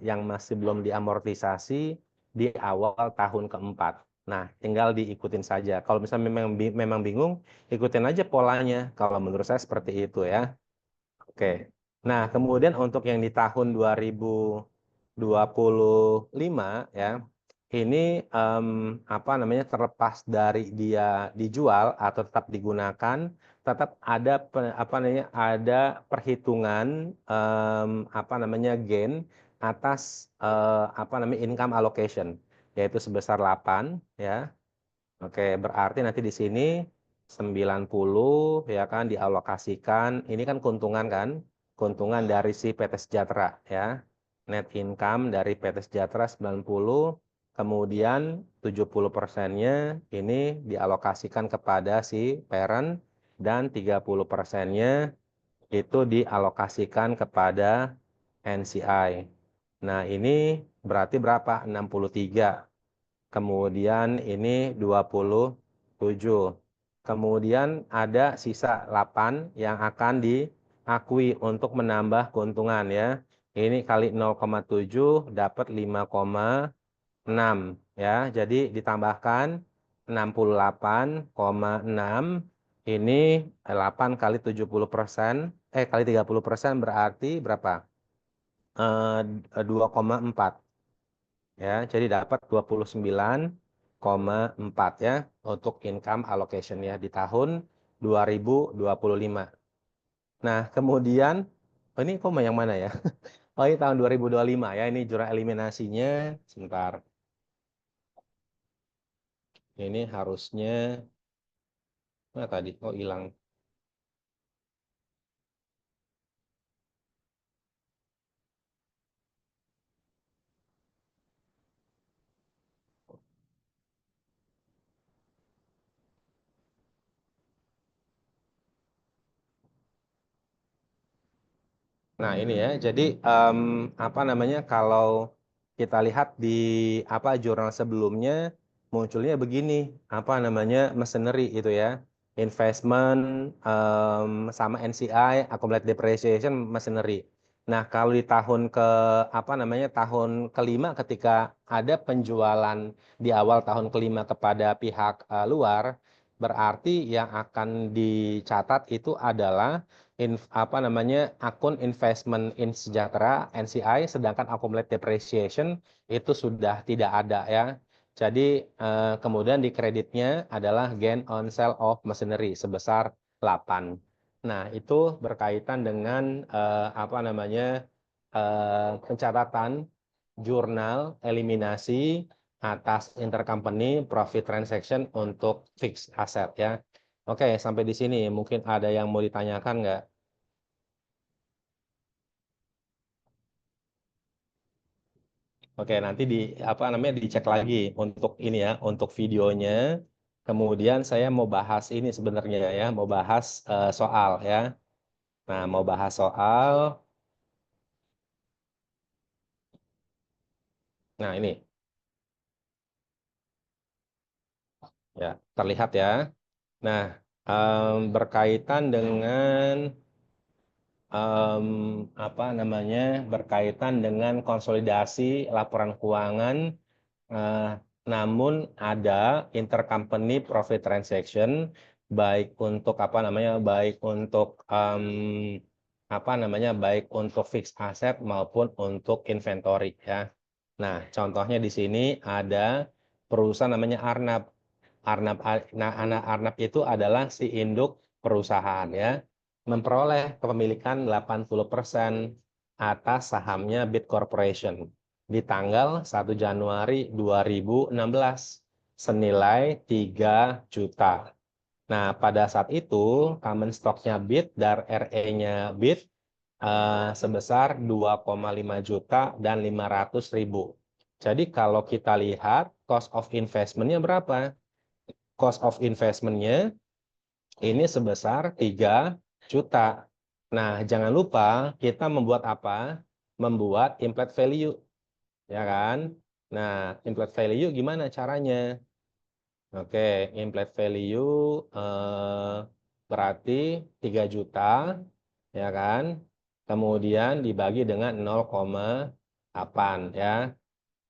yang masih belum diamortisasi di awal tahun keempat. Nah, tinggal diikutin saja. Kalau misalnya memang bingung, ikutin aja polanya. Kalau menurut saya seperti itu ya. Oke. Nah, kemudian untuk yang di tahun 2025 ya, ini apa namanya terlepas dari dia dijual atau tetap digunakan, tetap ada apa namanya ada perhitungan apa namanya gain atas apa namanya income allocation yaitu sebesar 8 ya. Oke, berarti nanti di sini 90 ya kan dialokasikan. Ini kan keuntungan kan? Keuntungan dari si PT Sejahtera ya. Net income dari PT Sejahtera 90, kemudian 70%-nya ini dialokasikan kepada si parent dan 30%-nya itu dialokasikan kepada NCI. Nah, ini berarti berapa? 63. Kemudian ini 27. Kemudian ada sisa 8 yang akan diakui untuk menambah keuntungan ya. Ini kali 0,7 dapat 5,6 ya. Jadi ditambahkan 68,6 ini 8 kali 70% kali 30% berarti berapa? 2,4. Ya, jadi dapat 29,4 ya untuk income allocation ya di tahun 2025. Nah, kemudian ini kok yang mana ya? Oh, ini tahun 2025 ya. Ini jurnal eliminasinya. Sebentar. Ini harusnya tadi oh hilang. Nah, ini ya. Jadi apa namanya kalau kita lihat di apa jurnal sebelumnya munculnya begini, apa namanya machinery itu ya. Investment sama NCI accumulated depreciation machinery. Nah, kalau di tahun ke apa namanya tahun kelima ketika ada penjualan di awal tahun kelima kepada pihak luar, berarti yang akan dicatat itu adalah apa namanya akun investment in Sejahtera NCI, sedangkan accumulated depreciation itu sudah tidak ada ya. Jadi kemudian di kreditnya adalah gain on sale of machinery sebesar 8. Nah, itu berkaitan dengan apa namanya pencatatan jurnal eliminasi atas intercompany profit transaction untuk fixed asset ya. Oke, sampai di sini mungkin ada yang mau ditanyakan nggak? Oke, nanti apa namanya dicek lagi untuk ini ya, untuk videonya. Kemudian saya mau bahas ini sebenarnya ya, mau bahas soal ya. Nah, mau bahas soal. Nah, ini ya, terlihat ya. Nah, berkaitan dengan apa namanya? Berkaitan dengan konsolidasi laporan keuangan, eh, namun ada intercompany profit transaction, baik untuk apa namanya? Baik untuk apa namanya? Baik untuk fixed asset maupun untuk inventory ya. Nah, contohnya di sini ada perusahaan namanya Arnab. Arnab itu adalah si induk perusahaan ya, memperoleh kepemilikan 80% atas sahamnya Bit Corporation di tanggal 1 Januari 2016 senilai 3 juta. Nah, pada saat itu common stock-nya Bit dan RE-nya Bit sebesar 2,5 juta dan 500.000. Jadi kalau kita lihat cost of investment-nya berapa? Cost of investment-nya ini sebesar 3 juta. Nah, jangan lupa kita membuat apa? Membuat implied value, ya kan? Nah, implied value gimana caranya? Oke, implied value berarti 3 juta, ya kan? Kemudian dibagi dengan 0,8 ya.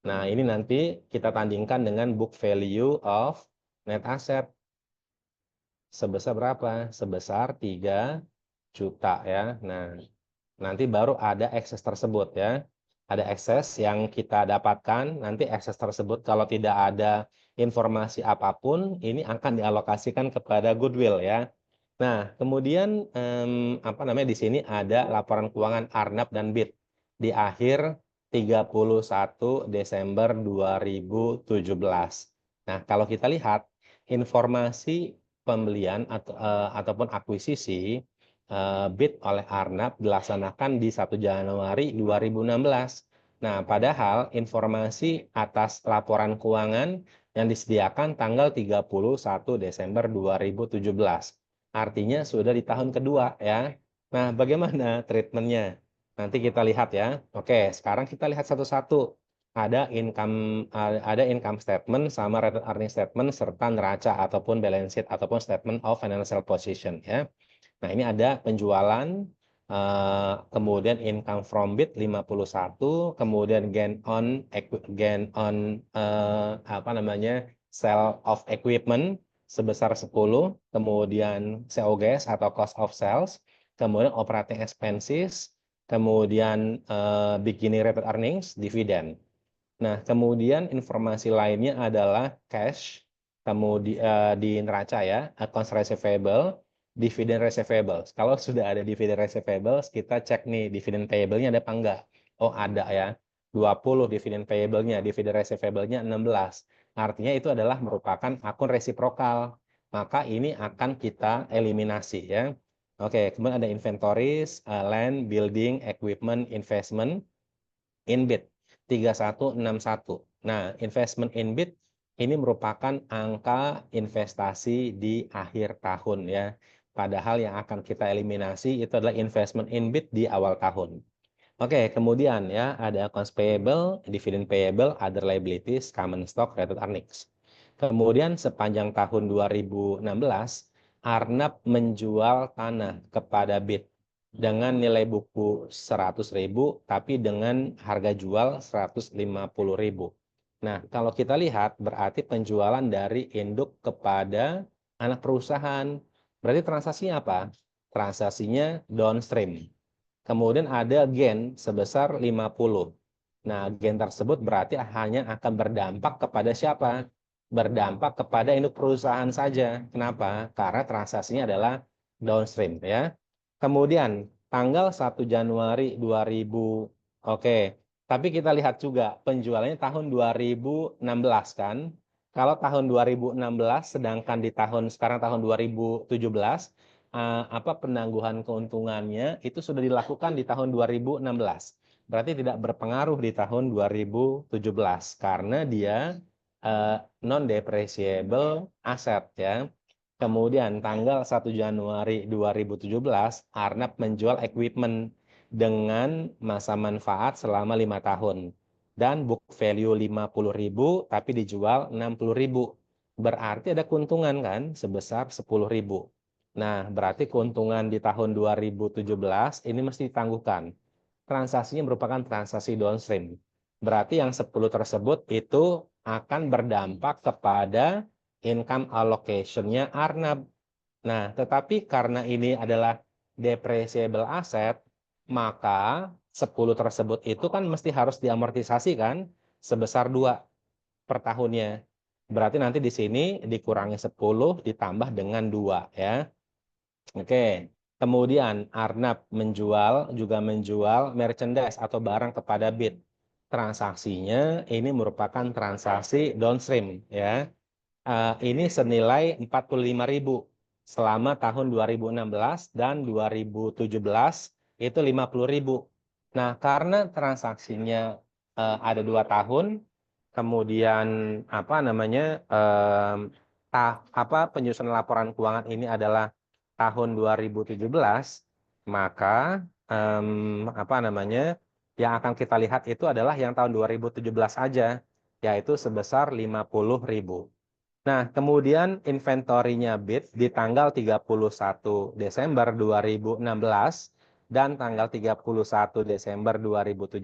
Nah, ini nanti kita tandingkan dengan book value of net asset. Sebesar berapa? Sebesar 3 juta ya. Nah, nanti baru ada ekses tersebut ya. Ada ekses yang kita dapatkan, nanti ekses tersebut kalau tidak ada informasi apapun, ini akan dialokasikan kepada goodwill ya. Nah, kemudian apa namanya di sini ada laporan keuangan Arnab dan BIT di akhir 31 Desember 2017. Nah, kalau kita lihat informasi pembelian ataupun akuisisi BIT oleh Arnab dilaksanakan di 1 Januari 2016. Nah, padahal informasi atas laporan keuangan yang disediakan tanggal 31 Desember 2017. Artinya sudah di tahun kedua ya. Nah, bagaimana treatmentnya? Nanti kita lihat ya. Oke, sekarang kita lihat satu-satu. Ada income statement sama rated earning statement serta neraca ataupun balance sheet ataupun statement of financial position ya. Nah, ini ada penjualan, kemudian income from bid 51, kemudian gain on apa namanya? Sale of equipment sebesar 10, kemudian COGS atau cost of sales, kemudian operating expenses, kemudian beginning rated earnings, dividen. Nah, kemudian informasi lainnya adalah cash, kemudian di neraca ya, accounts receivable, dividend receivables. Kalau sudah ada dividend receivables, kita cek nih dividend payable-nya ada apa enggak? Oh, ada ya. 20 dividend payable-nya, dividend receivables-nya 16. Artinya itu adalah merupakan akun resiprokal. Maka ini akan kita eliminasi ya. Oke, kemudian ada inventories, land, building, equipment, investment, inbid 3161. Nah, investment inbid ini merupakan angka investasi di akhir tahun ya. Padahal yang akan kita eliminasi itu adalah investment inbid di awal tahun. Oke, kemudian ya ada accounts payable, dividend payable, other liabilities, common stock, rated earnings. Kemudian sepanjang tahun 2016, Arnab menjual tanah kepada BIT dengan nilai buku 100.000 tapi dengan harga jual 150.000. Nah, kalau kita lihat berarti penjualan dari induk kepada anak perusahaan. Berarti transaksinya apa? Transaksinya downstream. Kemudian ada gain sebesar 50. Nah, gain tersebut berarti hanya akan berdampak kepada siapa? Berdampak kepada induk perusahaan saja. Kenapa? Karena transaksinya adalah downstream ya. Kemudian tanggal 1 Januari 2000. Oke, tapi kita lihat juga penjualannya tahun 2016 kan. Kalau tahun 2016 sedangkan di tahun sekarang tahun 2017 apa penangguhan keuntungannya itu sudah dilakukan di tahun 2016. Berarti tidak berpengaruh di tahun 2017 karena dia non depreciable asset ya. Kemudian tanggal 1 Januari 2017 Arnab menjual equipment dengan masa manfaat selama 5 tahun. dan book value 50.000 tapi dijual 60.000. Berarti ada keuntungan kan sebesar 10.000. Nah, berarti keuntungan di tahun 2017 ini mesti ditangguhkan. Transaksinya merupakan transaksi downstream. Berarti yang 10 tersebut itu akan berdampak kepada income allocation-nya Arnab. Nah, tetapi karena ini adalah depreciable asset, maka 10 tersebut itu kan mesti harus diamortisasi kan sebesar 2 per tahunnya. Berarti nanti di sini dikurangi 10 ditambah dengan 2 ya. Oke. Kemudian Arnab juga menjual merchandise atau barang kepada BIT. Transaksinya ini merupakan transaksi downstream ya. Ini senilai 45.000 selama tahun 2016 dan 2017 itu 50.000. Nah, karena transaksinya ada 2 tahun, kemudian penyusunan laporan keuangan ini adalah tahun 2017, maka yang akan kita lihat itu adalah yang tahun 2017 saja, yaitu sebesar 50.000. Nah, kemudian inventorinya BIT di tanggal 31 Desember 2016 dan tanggal 31 Desember 2017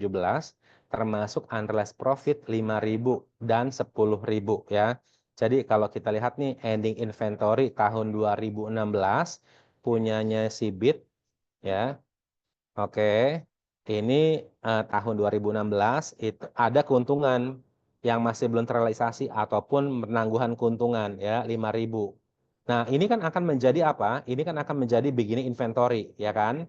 termasuk unrealized profit 5.000 dan 10.000 ya. Jadi kalau kita lihat nih ending inventory tahun 2016 punyanya si BIT ya. Oke. Ini tahun 2016 itu ada keuntungan yang masih belum terrealisasi ataupun penangguhan keuntungan ya 5.000. Nah, ini kan akan menjadi apa? Ini kan akan menjadi beginning inventory ya kan?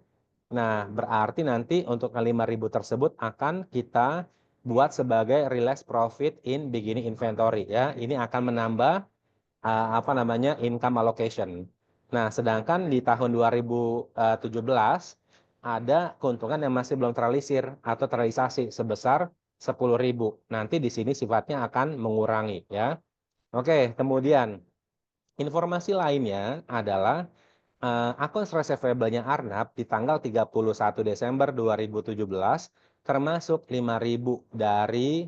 Nah, berarti nanti untuk 5.000 tersebut akan kita buat sebagai realized profit in beginning inventory ya. Ini akan menambah income allocation. Nah, sedangkan di tahun 2017 ada keuntungan yang masih belum terrealisir atau terrealisasi sebesar 10.000. Nanti di sini sifatnya akan mengurangi ya. Oke, kemudian informasi lainnya adalah accounts receivable-nya Arnab di tanggal 31 Desember 2017 termasuk 5.000 dari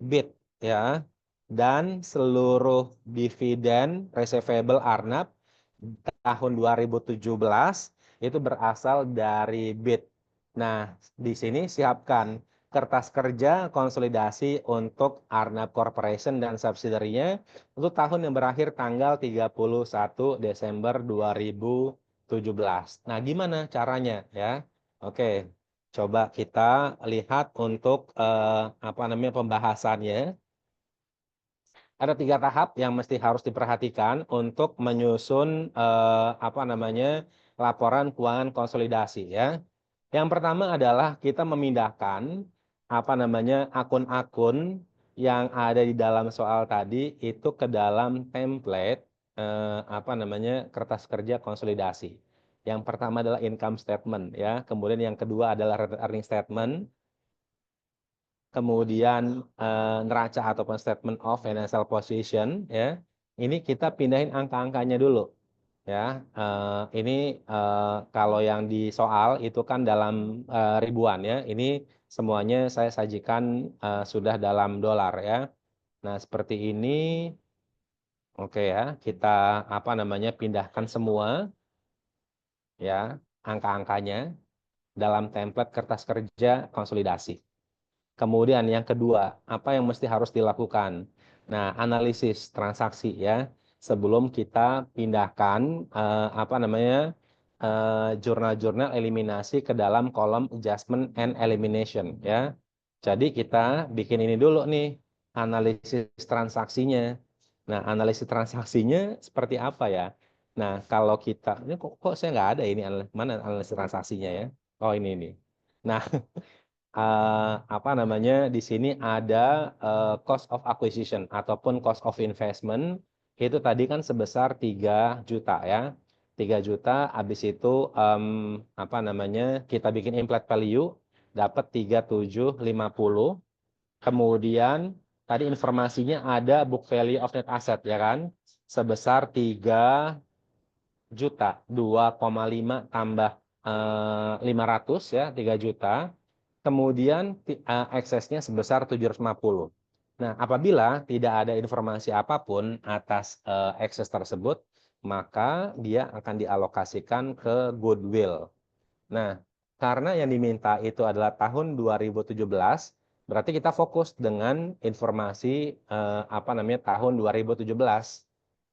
BIT ya. Dan seluruh dividen receivable Arnab tahun 2017 itu berasal dari BIT. Nah, di sini siapkan kertas kerja konsolidasi untuk Arnab Corporation dan subsidiary-nya untuk tahun yang berakhir tanggal 31 Desember 2017. Nah, gimana caranya ya? Oke, coba kita lihat untuk pembahasannya. Ada 3 tahap yang mesti harus diperhatikan untuk menyusun laporan keuangan konsolidasi ya. Yang pertama adalah kita memindahkan akun-akun yang ada di dalam soal tadi itu ke dalam template kertas kerja konsolidasi. Yang pertama adalah income statement ya, kemudian yang kedua adalah earning statement, kemudian neraca ataupun statement of financial position ya. Ini kita pindahin angka-angkanya dulu ya. Ini kalau yang di soal itu kan dalam ribuan ya. Ini semuanya saya sajikan sudah dalam dolar ya. Nah, seperti ini. Oke ya, kita pindahkan semua ya angka-angkanya dalam template kertas kerja konsolidasi. Kemudian yang kedua, apa yang mesti harus dilakukan? Nah, analisis transaksi ya, sebelum kita pindahkan jurnal-jurnal eliminasi ke dalam kolom adjustment and elimination ya. Jadi kita bikin ini dulu nih, analisis transaksinya. Nah, analisis transaksinya seperti apa ya? Nah, kalau kita, ini kok saya nggak ada ini, mana analisis transaksinya ya? Oh, ini. Nah, di sini ada cost of acquisition ataupun cost of investment itu tadi kan sebesar 3 juta ya. 3 juta habis itu kita bikin implied value dapat 3.750. Kemudian tadi informasinya ada book value of net asset ya kan sebesar 3 juta 2,5 tambah 500 ya 3 juta. kemudian eksesnya sebesar 750. Nah, apabila tidak ada informasi apapun atas ekses tersebut, maka dia akan dialokasikan ke goodwill. Nah, karena yang diminta itu adalah tahun 2017, berarti kita fokus dengan informasi tahun 2017.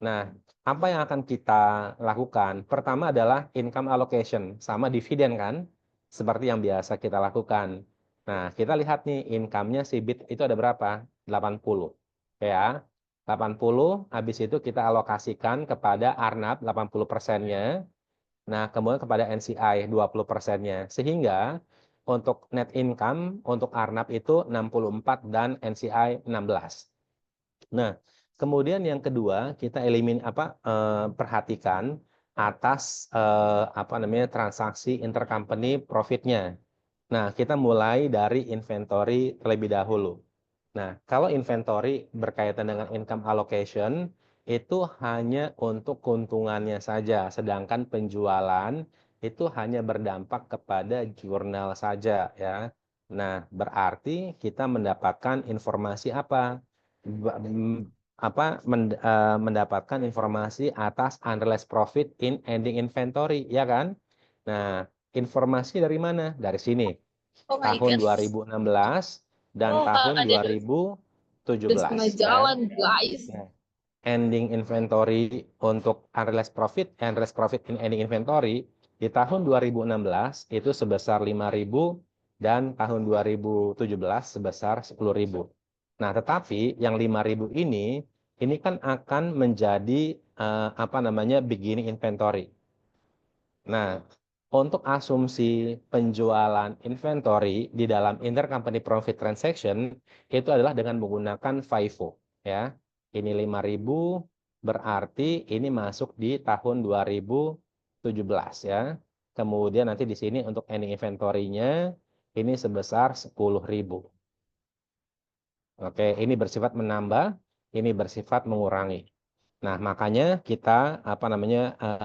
Nah, apa yang akan kita lakukan? Pertama adalah income allocation, sama dividen kan? Seperti yang biasa kita lakukan. Nah, kita lihat nih income-nya si BIT itu ada berapa? 80. Ya. 80, habis itu kita alokasikan kepada Arnab 80%-nya. Nah, kemudian kepada NCI 20%-nya. Sehingga untuk net income untuk Arnab itu 64 dan NCI 16. Nah, kemudian yang kedua kita perhatikan atas transaksi intercompany profitnya. Nah, kita mulai dari inventory terlebih dahulu. Nah, kalau inventory berkaitan dengan income allocation, itu hanya untuk keuntungannya saja, sedangkan penjualan itu hanya berdampak kepada jurnal saja ya. Nah, berarti kita mendapatkan informasi apa? Mendapatkan informasi atas unrealized profit in ending inventory, ya kan? Nah, informasi dari mana? Dari sini. Oh my Tahun God. 2016 dan Oh, tahun ada 2017 ya. jalan, guys. Nah, ending inventory untuk unrealized profit in ending inventory di tahun 2016 itu sebesar 5.000 dan tahun 2017 sebesar 10.000. Nah, tetapi yang 5.000 ini kan akan menjadi beginning inventory. Nah, untuk asumsi penjualan inventory di dalam intercompany profit transaction itu adalah dengan menggunakan FIFO ya. Ini 5.000 berarti ini masuk di tahun 2017 ya. Kemudian nanti di sini untuk ending inventory-nya ini sebesar 10.000. Oke, ini bersifat menambah, ini bersifat mengurangi. Nah, makanya kita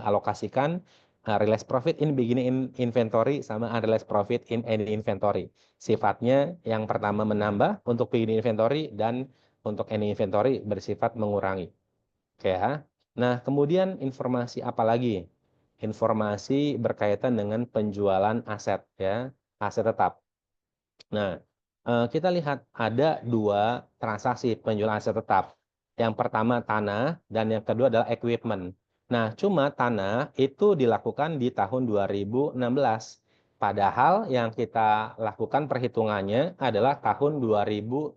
alokasikan realized profit in beginning inventory sama unrealized profit in ending inventory. Sifatnya yang pertama menambah untuk beginning inventory dan untuk ending inventory bersifat mengurangi. Oke ya. Nah, kemudian informasi apa lagi? Informasi berkaitan dengan penjualan aset ya, aset tetap. Nah, kita lihat ada dua transaksi penjualan aset tetap. Yang pertama tanah dan yang kedua adalah equipment. Nah, cuma tanah itu dilakukan di tahun 2016. Padahal yang kita lakukan perhitungannya adalah tahun 2017.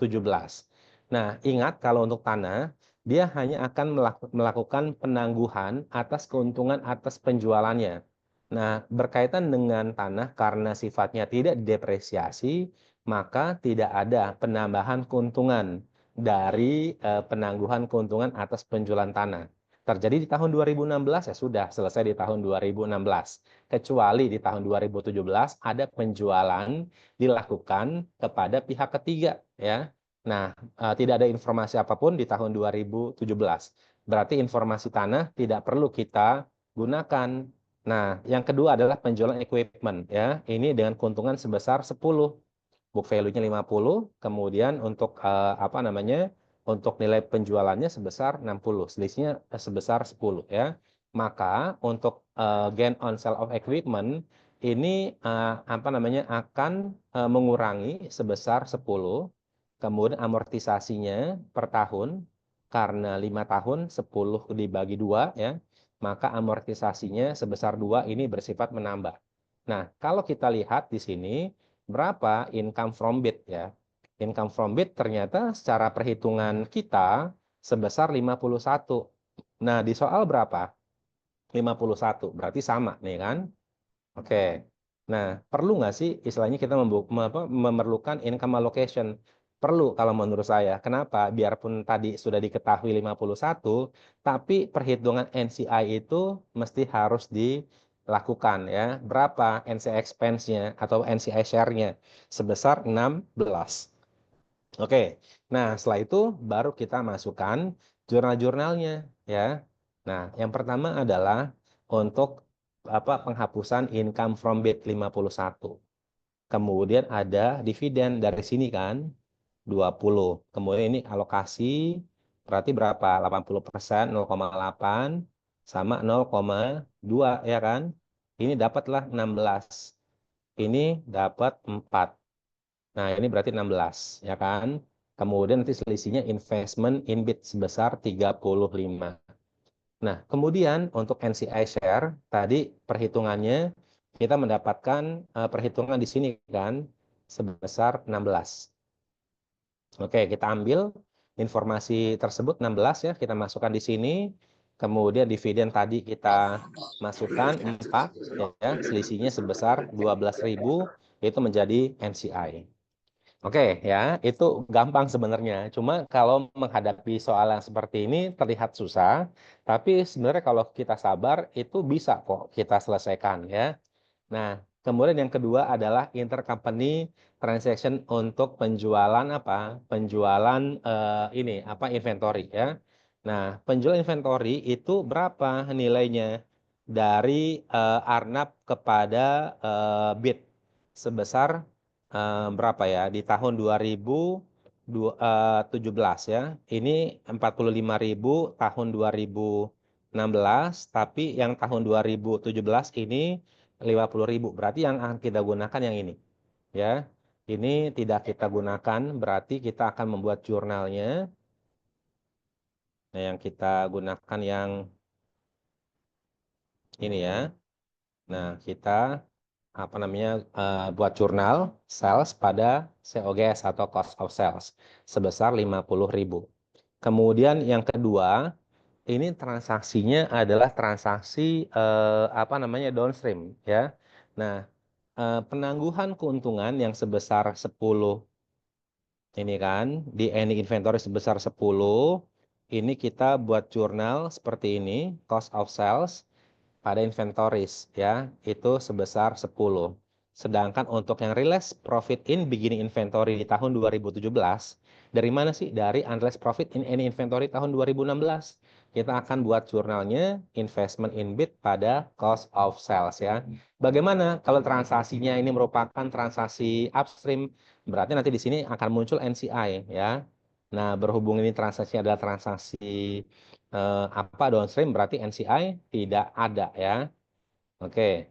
Nah, ingat kalau untuk tanah, dia hanya akan melakukan penangguhan atas keuntungan atas penjualannya. Nah, berkaitan dengan tanah karena sifatnya tidak didepresiasi, maka tidak ada penambahan keuntungan dari penangguhan keuntungan atas penjualan tanah. Terjadi di tahun 2016 ya sudah selesai di tahun 2016. Kecuali di tahun 2017 ada penjualan dilakukan kepada pihak ketiga ya. Nah, tidak ada informasi apapun di tahun 2017. Berarti informasi tanah tidak perlu kita gunakan. Nah, yang kedua adalah penjualan equipment ya. Ini dengan keuntungan sebesar 10. Book value-nya 50, kemudian untuk untuk nilai penjualannya sebesar 60, selisihnya sebesar 10 ya. Maka untuk gain on sale of equipment ini akan mengurangi sebesar 10, kemudian amortisasinya per tahun karena 5 tahun 10 dibagi 2 ya, maka amortisasinya sebesar 2 ini bersifat menambah. Nah, kalau kita lihat di sini berapa income from bid ya. Income from bid ternyata secara perhitungan kita sebesar 51. Nah, di soal berapa? 51. Berarti sama nih kan? Oke. Nah, perlu nggak sih istilahnya kita memerlukan income allocation? Perlu kalau menurut saya. Kenapa? Biarpun tadi sudah diketahui 51, tapi perhitungan NCI itu mesti harus dilakukan ya. Berapa NCI expense-nya atau NCI share-nya? Sebesar 16. Oke. Nah, setelah itu baru kita masukkan jurnal-jurnalnya ya. Nah, yang pertama adalah untuk penghapusan income from bid 51. Kemudian ada dividen dari sini kan, 20. Kemudian ini alokasi, berarti berapa? 80%, 0,8 sama 0,2 ya kan? Ini dapatlah 16. Ini dapat 4. Nah, ini berarti 16 ya kan? Kemudian nanti selisihnya investment in bid sebesar 35. Nah, kemudian untuk NCI share tadi perhitungannya kita mendapatkan perhitungan di sini kan sebesar 16. Oke, kita ambil informasi tersebut 16 ya, kita masukkan di sini. Kemudian dividen tadi kita masukkan 4 ya, selisihnya sebesar 12.000 itu menjadi NCI. Oke ya, itu gampang sebenarnya. Cuma kalau menghadapi soal yang seperti ini terlihat susah, tapi sebenarnya kalau kita sabar itu bisa kok kita selesaikan ya. Nah, kemudian yang kedua adalah intercompany transaction untuk penjualan apa? Penjualan ini apa inventory ya. Nah, penjualan inventory itu berapa nilainya dari Arnab kepada bid sebesar berapa ya di tahun 2017 ya. Ini 45.000 tahun 2016, tapi yang tahun 2017 ini 50.000. Berarti yang akan kita gunakan yang ini ya. Ini tidak kita gunakan, berarti kita akan membuat jurnalnya. Nah, yang kita gunakan yang ini ya. Nah, kita apa namanya buat jurnal sales pada COGS atau cost of sales sebesar 50.000. Kemudian yang kedua, ini transaksinya adalah transaksi apa namanya downstream ya. Nah, penangguhan keuntungan yang sebesar 10 ini kan di ending inventory sebesar 10 ini kita buat jurnal seperti ini cost of sales pada inventories ya itu sebesar 10. Sedangkan untuk yang realized profit in beginning inventory di tahun 2017 dari mana sih? Dari unrealized profit in any inventory tahun 2016. Kita akan buat jurnalnya investment in bid pada cost of sales ya. Bagaimana kalau transaksinya ini merupakan transaksi upstream? Berarti nanti di sini akan muncul NCI ya. Nah, berhubung ini transaksi adalah transaksi apa downstream berarti NCI tidak ada ya. Oke.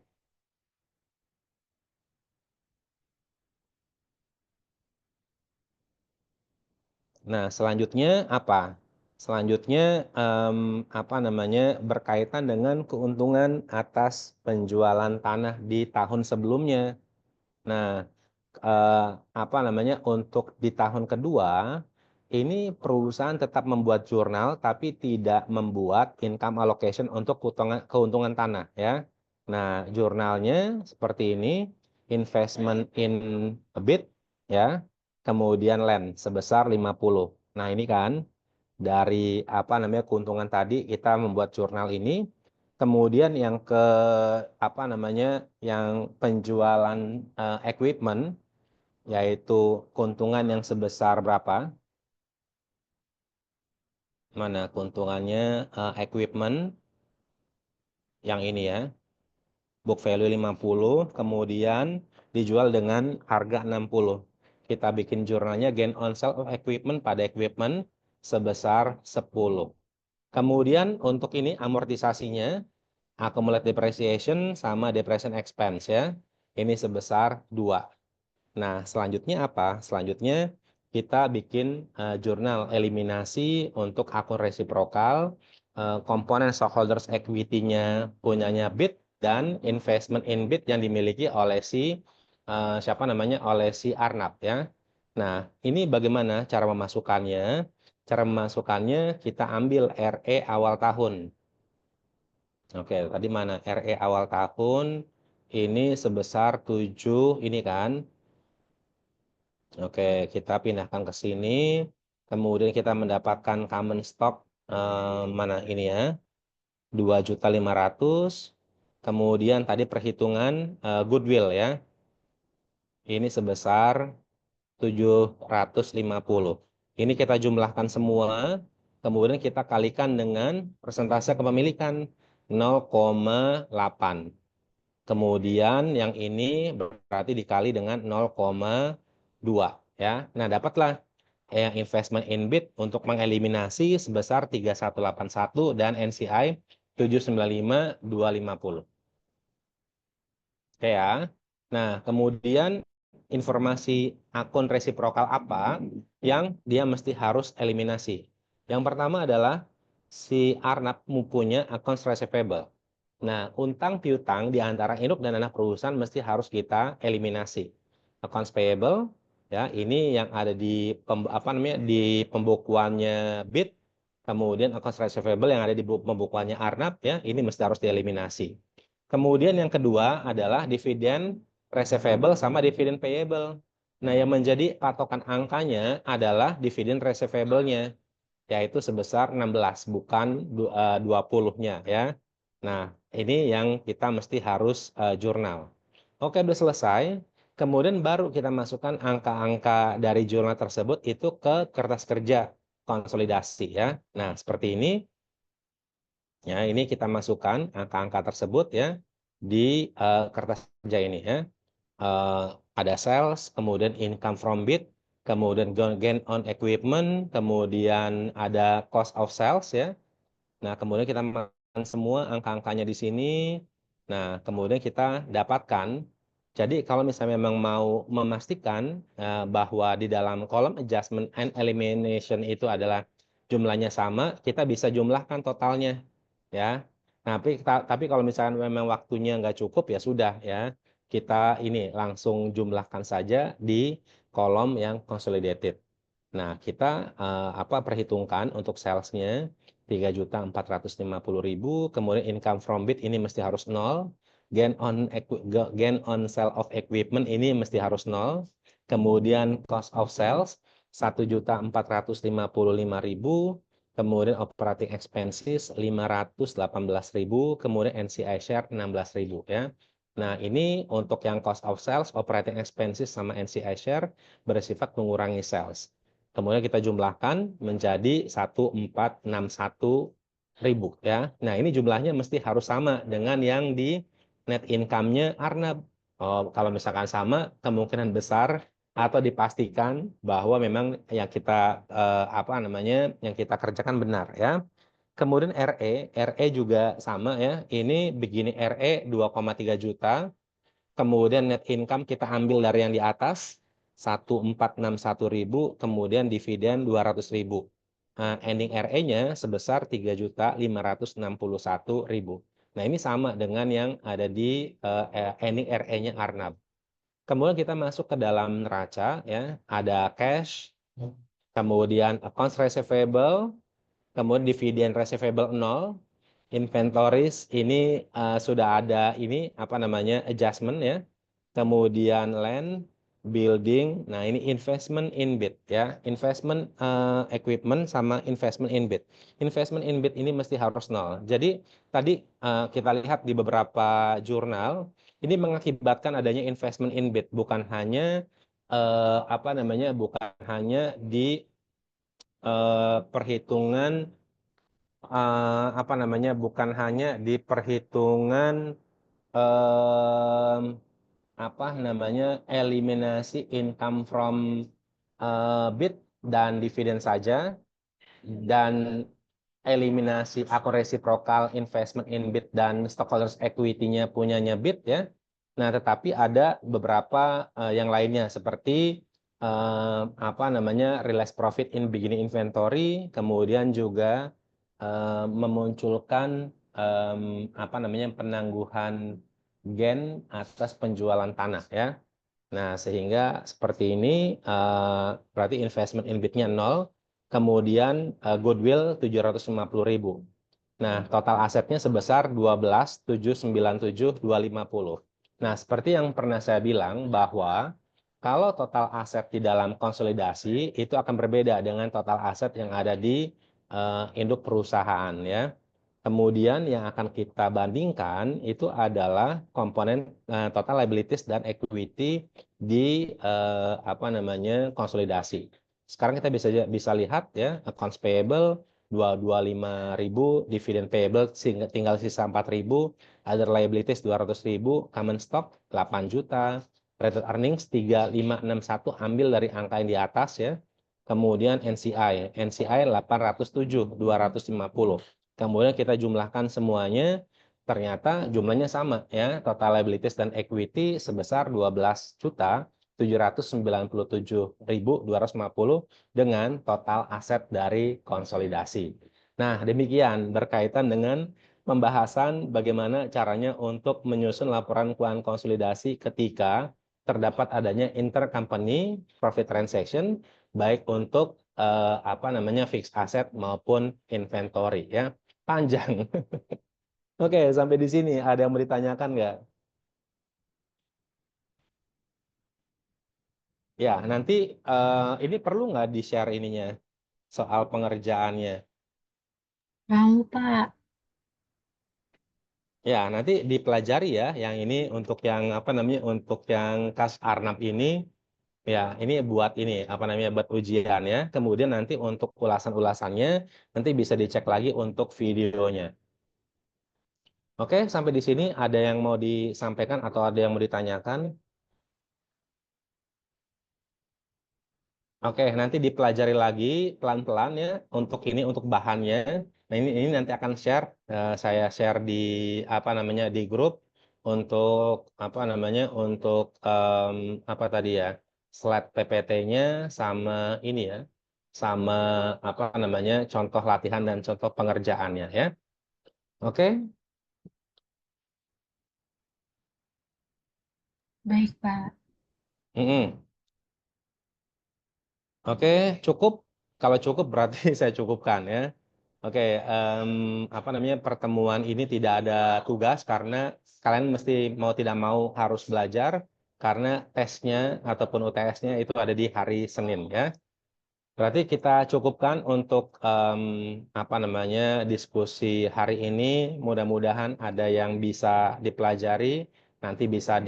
Nah, selanjutnya apa? Selanjutnya apa namanya berkaitan dengan keuntungan atas penjualan tanah di tahun sebelumnya. Nah, eh, apa namanya untuk di tahun kedua ini perusahaan tetap membuat jurnal tapi tidak membuat income allocation untuk keuntungan tanah ya. Nah, jurnalnya seperti ini investment in a bit ya. Kemudian land sebesar 50. Nah, ini kan dari apa namanya keuntungan tadi kita membuat jurnal ini. Kemudian yang ke apa namanya yang penjualan equipment yaitu keuntungan yang sebesar berapa? Mana keuntungannya equipment yang ini ya. Book value 50, kemudian dijual dengan harga 60. Kita bikin jurnalnya gain on sale of equipment pada equipment sebesar 10. Kemudian untuk ini amortisasinya accumulated depreciation sama depreciation expense ya. Ini sebesar 2. Nah, selanjutnya apa? Selanjutnya kita bikin jurnal eliminasi untuk akun resiprokal, komponen stockholders equity-nya punyanya BIT dan investment in BIT yang dimiliki oleh si siapa namanya? Oleh si Arnab ya. Nah, ini bagaimana cara memasukkannya? Cara memasukkannya kita ambil RE awal tahun. Oke, tadi mana RE awal tahun ini sebesar 7 ini kan. Oke, kita pindahkan ke sini. Kemudian kita mendapatkan common stock mana ini ya? 2.500.000. Kemudian tadi perhitungan goodwill ya. Ini sebesar 750. Ini kita jumlahkan semua. Kemudian kita kalikan dengan persentase kepemilikan 0,8. kemudian yang ini berarti dikali dengan 0,2 ya. Nah, dapatlah yang investment in bid untuk mengeliminasi sebesar 3181 dan NCI 795250. Oke ya. Nah, kemudian informasi akun resiprokal apa yang dia mesti harus eliminasi. Yang pertama adalah si Arnab punya accounts receivable. Nah, utang piutang di antara induk dan anak perusahaan mesti harus kita eliminasi. Accounts payable ya, ini yang ada di di pembukuannya BIT, kemudian accounts receivable yang ada di pembukuannya Arnab ya, ini mesti harus dieliminasi. Kemudian yang kedua adalah dividen receivable sama dividen payable. Nah, yang menjadi patokan angkanya adalah dividen receivable-nya, yaitu sebesar 16, bukan 20-nya ya. Nah, ini yang kita mesti harus jurnal. Oke, udah selesai. Kemudian baru kita masukkan angka-angka dari jurnal tersebut itu ke kertas kerja konsolidasi ya. Nah, seperti ini. Ya, ini kita masukkan angka-angka tersebut ya di kertas kerja ini ya. Ada sales, kemudian income from bid, kemudian gain on equipment, kemudian ada cost of sales ya. Nah, kemudian kita masukkan semua angka-angkanya di sini. Nah, kemudian kita dapatkan. Jadi kalau misalnya memang mau memastikan bahwa di dalam kolom adjustment and elimination itu adalah jumlahnya sama, kita bisa jumlahkan totalnya ya. Tapi kalau misalnya memang waktunya nggak cukup ya sudah ya, kita ini langsung jumlahkan saja di kolom yang consolidated. Nah, kita perhitungkan untuk salesnya 3.450.000, kemudian income from bid ini mesti harus 0, gain on sale of equipment ini mesti harus 0, kemudian cost of sales 1.455.000, kemudian operating expenses 518.000, kemudian NCI share 16.000 ya. Nah, ini untuk yang cost of sales, operating expenses sama NCI share bersifat mengurangi sales. Kemudian kita jumlahkan menjadi 1.461.000 ya. Nah, ini jumlahnya mesti harus sama dengan yang di net income-nya Arnab. Kalau misalkan sama, kemungkinan besar atau dipastikan bahwa memang yang kita yang kita kerjakan benar ya. Kemudian RE juga sama ya. Ini begini RE 2,3 juta. Kemudian net income kita ambil dari yang di atas 1.461.000, kemudian dividen 200.000. Nah, ending RE-nya sebesar 3.561.000. Nah, ini sama dengan yang ada di ending RE-nya Arnab. Kemudian kita masuk ke dalam neraca ya, ada cash, kemudian accounts receivable, kemudian dividen receivable 0, inventories ini sudah ada ini adjustment ya. Kemudian land, building. Nah, ini investment in bid ya. Investment equipment sama investment in bid. Investment in bid ini mesti harus 0. Jadi tadi kita lihat di beberapa jurnal ini mengakibatkan adanya investment in bid, bukan hanya bukan hanya di perhitungan bukan hanya di perhitungan eliminasi income from bid dan dividen saja, dan eliminasi akun resiprokal investment in bid dan stockholders equity-nya punyanya bid ya. Nah, tetapi ada beberapa yang lainnya seperti realized profit in beginning inventory, kemudian juga memunculkan penangguhan gain atas penjualan tanah ya. Nah, sehingga seperti ini berarti investment in bid-nya 0, kemudian goodwill 750.000. Nah, total asetnya sebesar 12.797.250. Nah, seperti yang pernah saya bilang bahwa kalau total aset di dalam konsolidasi itu akan berbeda dengan total aset yang ada di induk perusahaan ya. Kemudian yang akan kita bandingkan itu adalah komponen total liabilities dan equity di konsolidasi. Sekarang kita bisa lihat ya, accounts payable 225.000, dividen payable tinggal sisa 4.000, other liabilities 200.000, common stock 8 juta, rated earnings 3561, ambil dari angka yang di atas ya. Kemudian NCI 807, 250. Kemudian kita jumlahkan semuanya, ternyata jumlahnya sama ya, total liabilities dan equity sebesar 12.797.250 dengan total aset dari konsolidasi. Nah, demikian berkaitan dengan pembahasan bagaimana caranya untuk menyusun laporan keuangan konsolidasi ketika terdapat adanya intercompany profit transaction baik untuk fixed asset maupun inventory ya. Panjang. Oke, sampai di sini ada yang mau ditanyakan nggak? Ya, nanti ini perlu nggak di-share ininya soal pengerjaannya? Mau, Pak. Ya, nanti dipelajari ya yang ini untuk yang untuk yang kas Arnab ini ya, ini buat buat ujian ya. Kemudian nanti untuk ulasan-ulasannya nanti bisa dicek lagi untuk videonya. Oke, sampai di sini ada yang mau disampaikan atau ada yang mau ditanyakan? Oke, nanti dipelajari lagi pelan-pelan ya untuk bahannya. Nah, ini nanti akan saya share di di grup untuk untuk slide PPT-nya sama ini ya. Sama contoh latihan dan contoh pengerjaannya ya. Oke. Baik, Pak. Mm-mm. Oke, cukup. Kalau cukup berarti saya cukupkan ya. Oke, pertemuan ini tidak ada tugas karena kalian mesti mau tidak mau harus belajar karena tesnya ataupun UTS-nya itu ada di hari Senin ya. Berarti kita cukupkan untuk diskusi hari ini. Mudah-mudahan ada yang bisa dipelajari, nanti bisa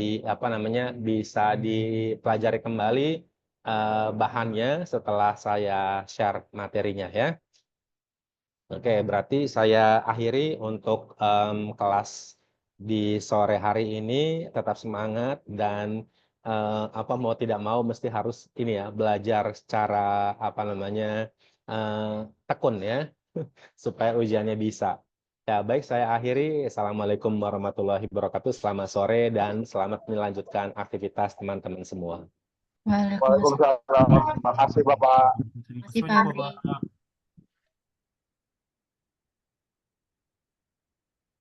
bisa dipelajari kembali bahannya setelah saya share materinya ya. Oke, berarti saya akhiri untuk kelas di sore hari ini. Tetap semangat dan mau tidak mau mesti harus ini ya belajar secara eh, tekun ya supaya ujiannya bisa. Ya, baik saya akhiri. Assalamualaikum warahmatullahi wabarakatuh. Selamat sore dan selamat melanjutkan aktivitas teman-teman semua. Waalaikumsalam. Waalaikumsalam. Terima kasih Bapak. Terima kasih, Pak Amri.